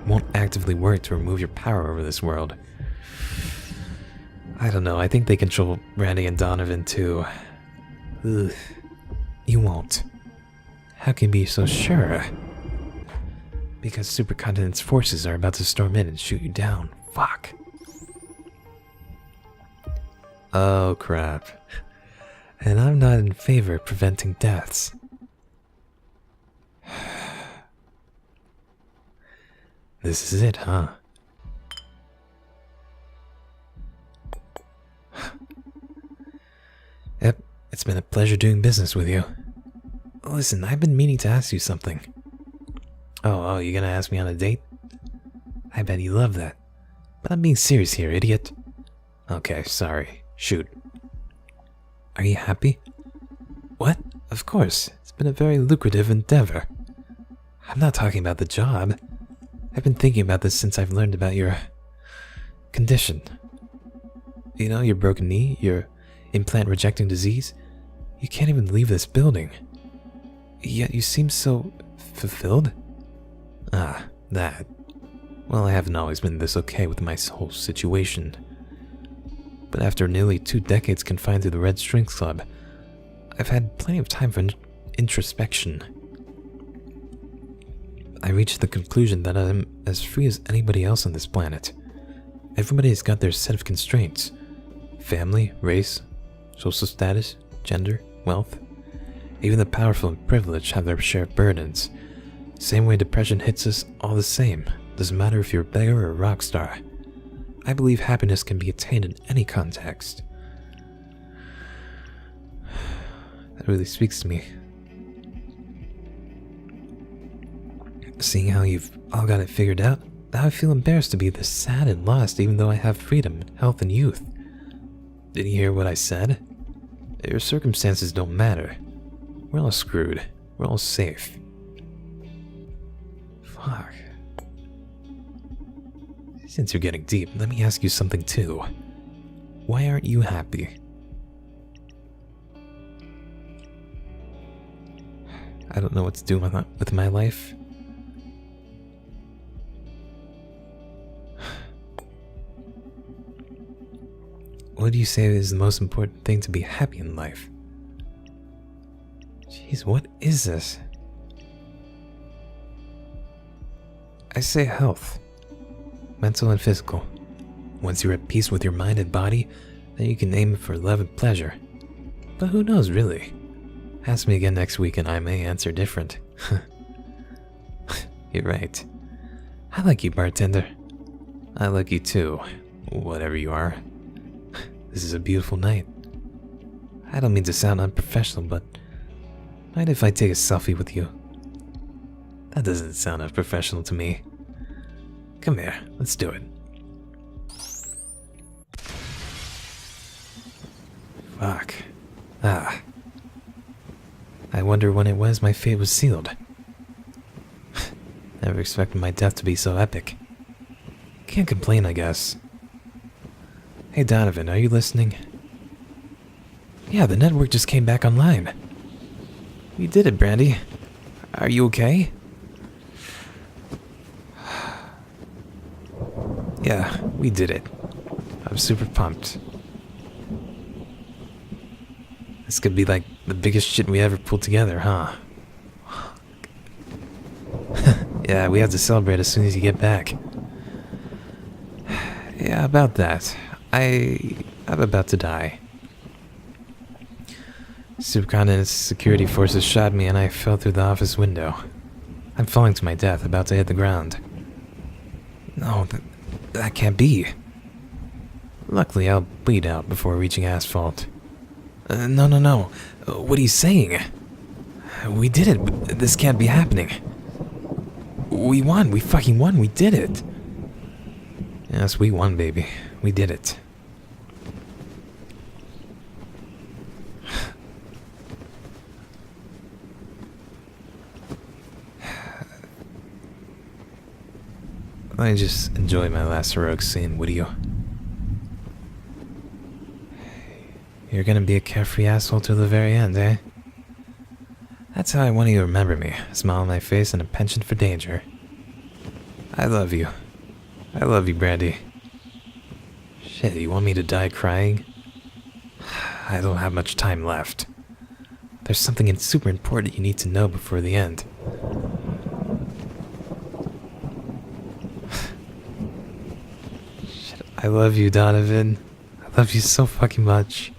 won't actively work to remove your power over this world? I don't know, I think they control Randy and Donovan too. Ugh. You won't. How can you be so sure? Because Supercontinent's forces are about to storm in and shoot you down. Fuck. Oh crap. And I'm not in favor of preventing deaths. This is it, huh? Yep, it's been a pleasure doing business with you. Listen, I've been meaning to ask you something. Oh, you gonna ask me on a date? I bet you love that. But I'm being serious here, idiot. Okay, sorry. Shoot. Are you happy? What? Of course. It's been a very lucrative endeavor. I'm not talking about the job. I've been thinking about this since I've learned about your condition. You know, your broken knee, your implant-rejecting disease. You can't even leave this building. Yet you seem so fulfilled? Ah, that. Well, I haven't always been this okay with my whole situation. But after nearly 2 decades confined to the Red Strings Club, I've had plenty of time for introspection. I reached the conclusion that I'm as free as anybody else on this planet. Everybody's got their set of constraints. Family, race, social status, gender, wealth. Even the powerful and privileged have their share of burdens. Same way depression hits us, all the same. Doesn't matter if you're a beggar or a rock star. I believe happiness can be attained in any context. That really speaks to me. Seeing how you've all got it figured out, now I feel embarrassed to be this sad and lost even though I have freedom, health, and youth. Did you hear what I said? Your circumstances don't matter. We're all screwed. We're all safe. Fuck. Since you're getting deep, let me ask you something too. Why aren't you happy? I don't know what to do with my life. What do you say is the most important thing to be happy in life? Jeez, what is this? I say health. Mental and physical. Once you're at peace with your mind and body, then you can aim for love and pleasure. But who knows, really? Ask me again next week and I may answer different. You're right. I like you, bartender. I like you too, whatever you are. This is a beautiful night. I don't mean to sound unprofessional, but mind if I take a selfie with you? That doesn't sound unprofessional to me. Come here, let's do it. Fuck. Ah. I wonder when it was my fate was sealed. Never expected my death to be so epic. Can't complain, I guess. Hey Donovan, are you listening? Yeah, the network just came back online. We did it, Brandy. Are you okay? Yeah, we did it. I'm super pumped. This could be like the biggest shit we ever pulled together, huh? Yeah, we have to celebrate as soon as you get back. Yeah, about that. I'm about to die. Supercontinent's security forces shot me and I fell through the office window. I'm falling to my death, about to hit the ground. No, that can't be. Luckily, I'll bleed out before reaching asphalt. No, no, no. What are you saying? We did it. This can't be happening. We won. We fucking won. We did it. Yes, we won, baby. We did it. Let me just enjoy my last heroic scene, would you? You're gonna be a carefree asshole till the very end, eh? That's how I want you to remember me. A smile on my face and a penchant for danger. I love you. I love you, Brandy. Shit, you want me to die crying? I don't have much time left. There's something super important you need to know before the end. Shit, I love you, Donovan. I love you so fucking much.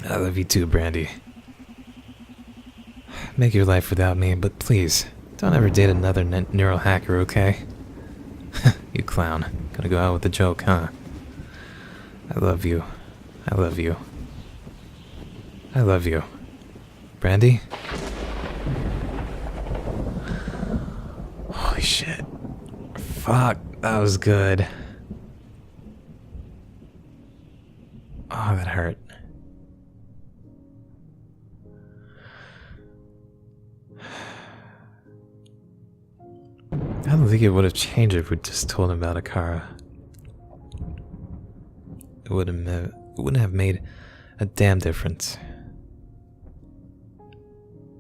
I love you too, Brandy. Make your life without me, but please, don't ever date another neural hacker, okay? You clown. Gonna go out with a joke, huh? I love you. I love you. I love you. Brandy? Holy shit. Fuck, that was good. Oh, that hurt. I don't think it would have changed if we just told him about Akara. It wouldn't have made a damn difference.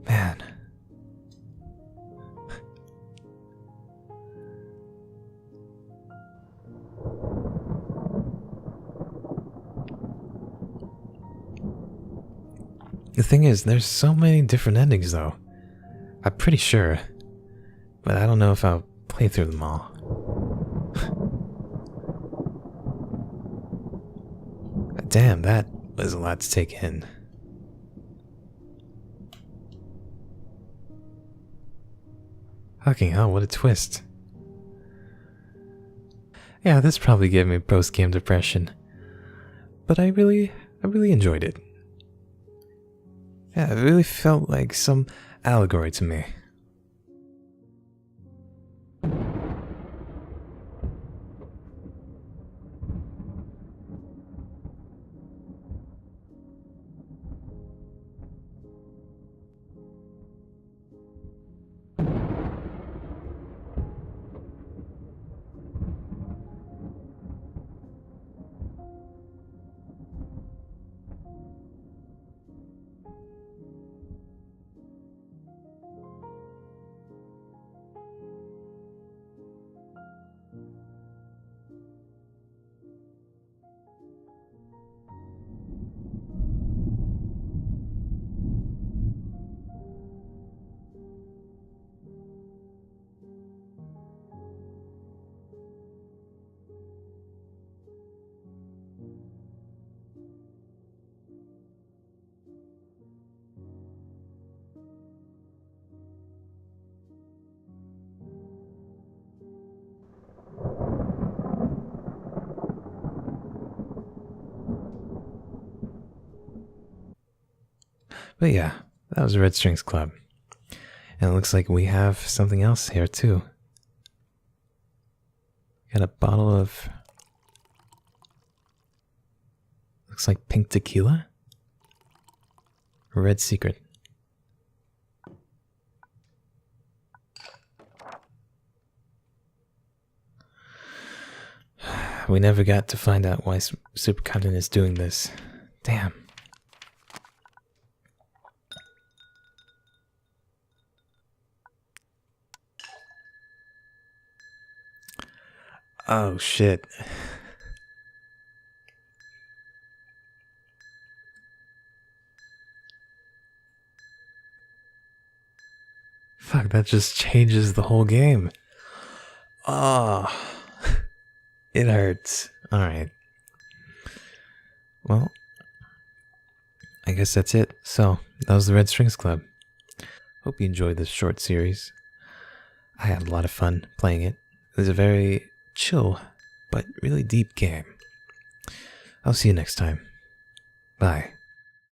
Man. The thing is, there's so many different endings though. I'm pretty sure. But I don't know if I'll play through them all. Damn, that was a lot to take in. Fucking hell, what a twist. Yeah, this probably gave me post-game depression. But I really enjoyed it. Yeah, it really felt like some allegory to me. But yeah, that was Red Strings Club. And it looks like we have something else here too. Got a bottle of... looks like pink tequila? Red Secret. We never got to find out why Supercontinent is doing this. Damn. Oh shit. Fuck, that just changes the whole game. Oh, it hurts. Alright. Well, I guess that's it. So, that was the Red Strings Club. hope you enjoyed this short series. I had a lot of fun playing it. It was a very chill, but really deep game. I'll see you next time. Bye.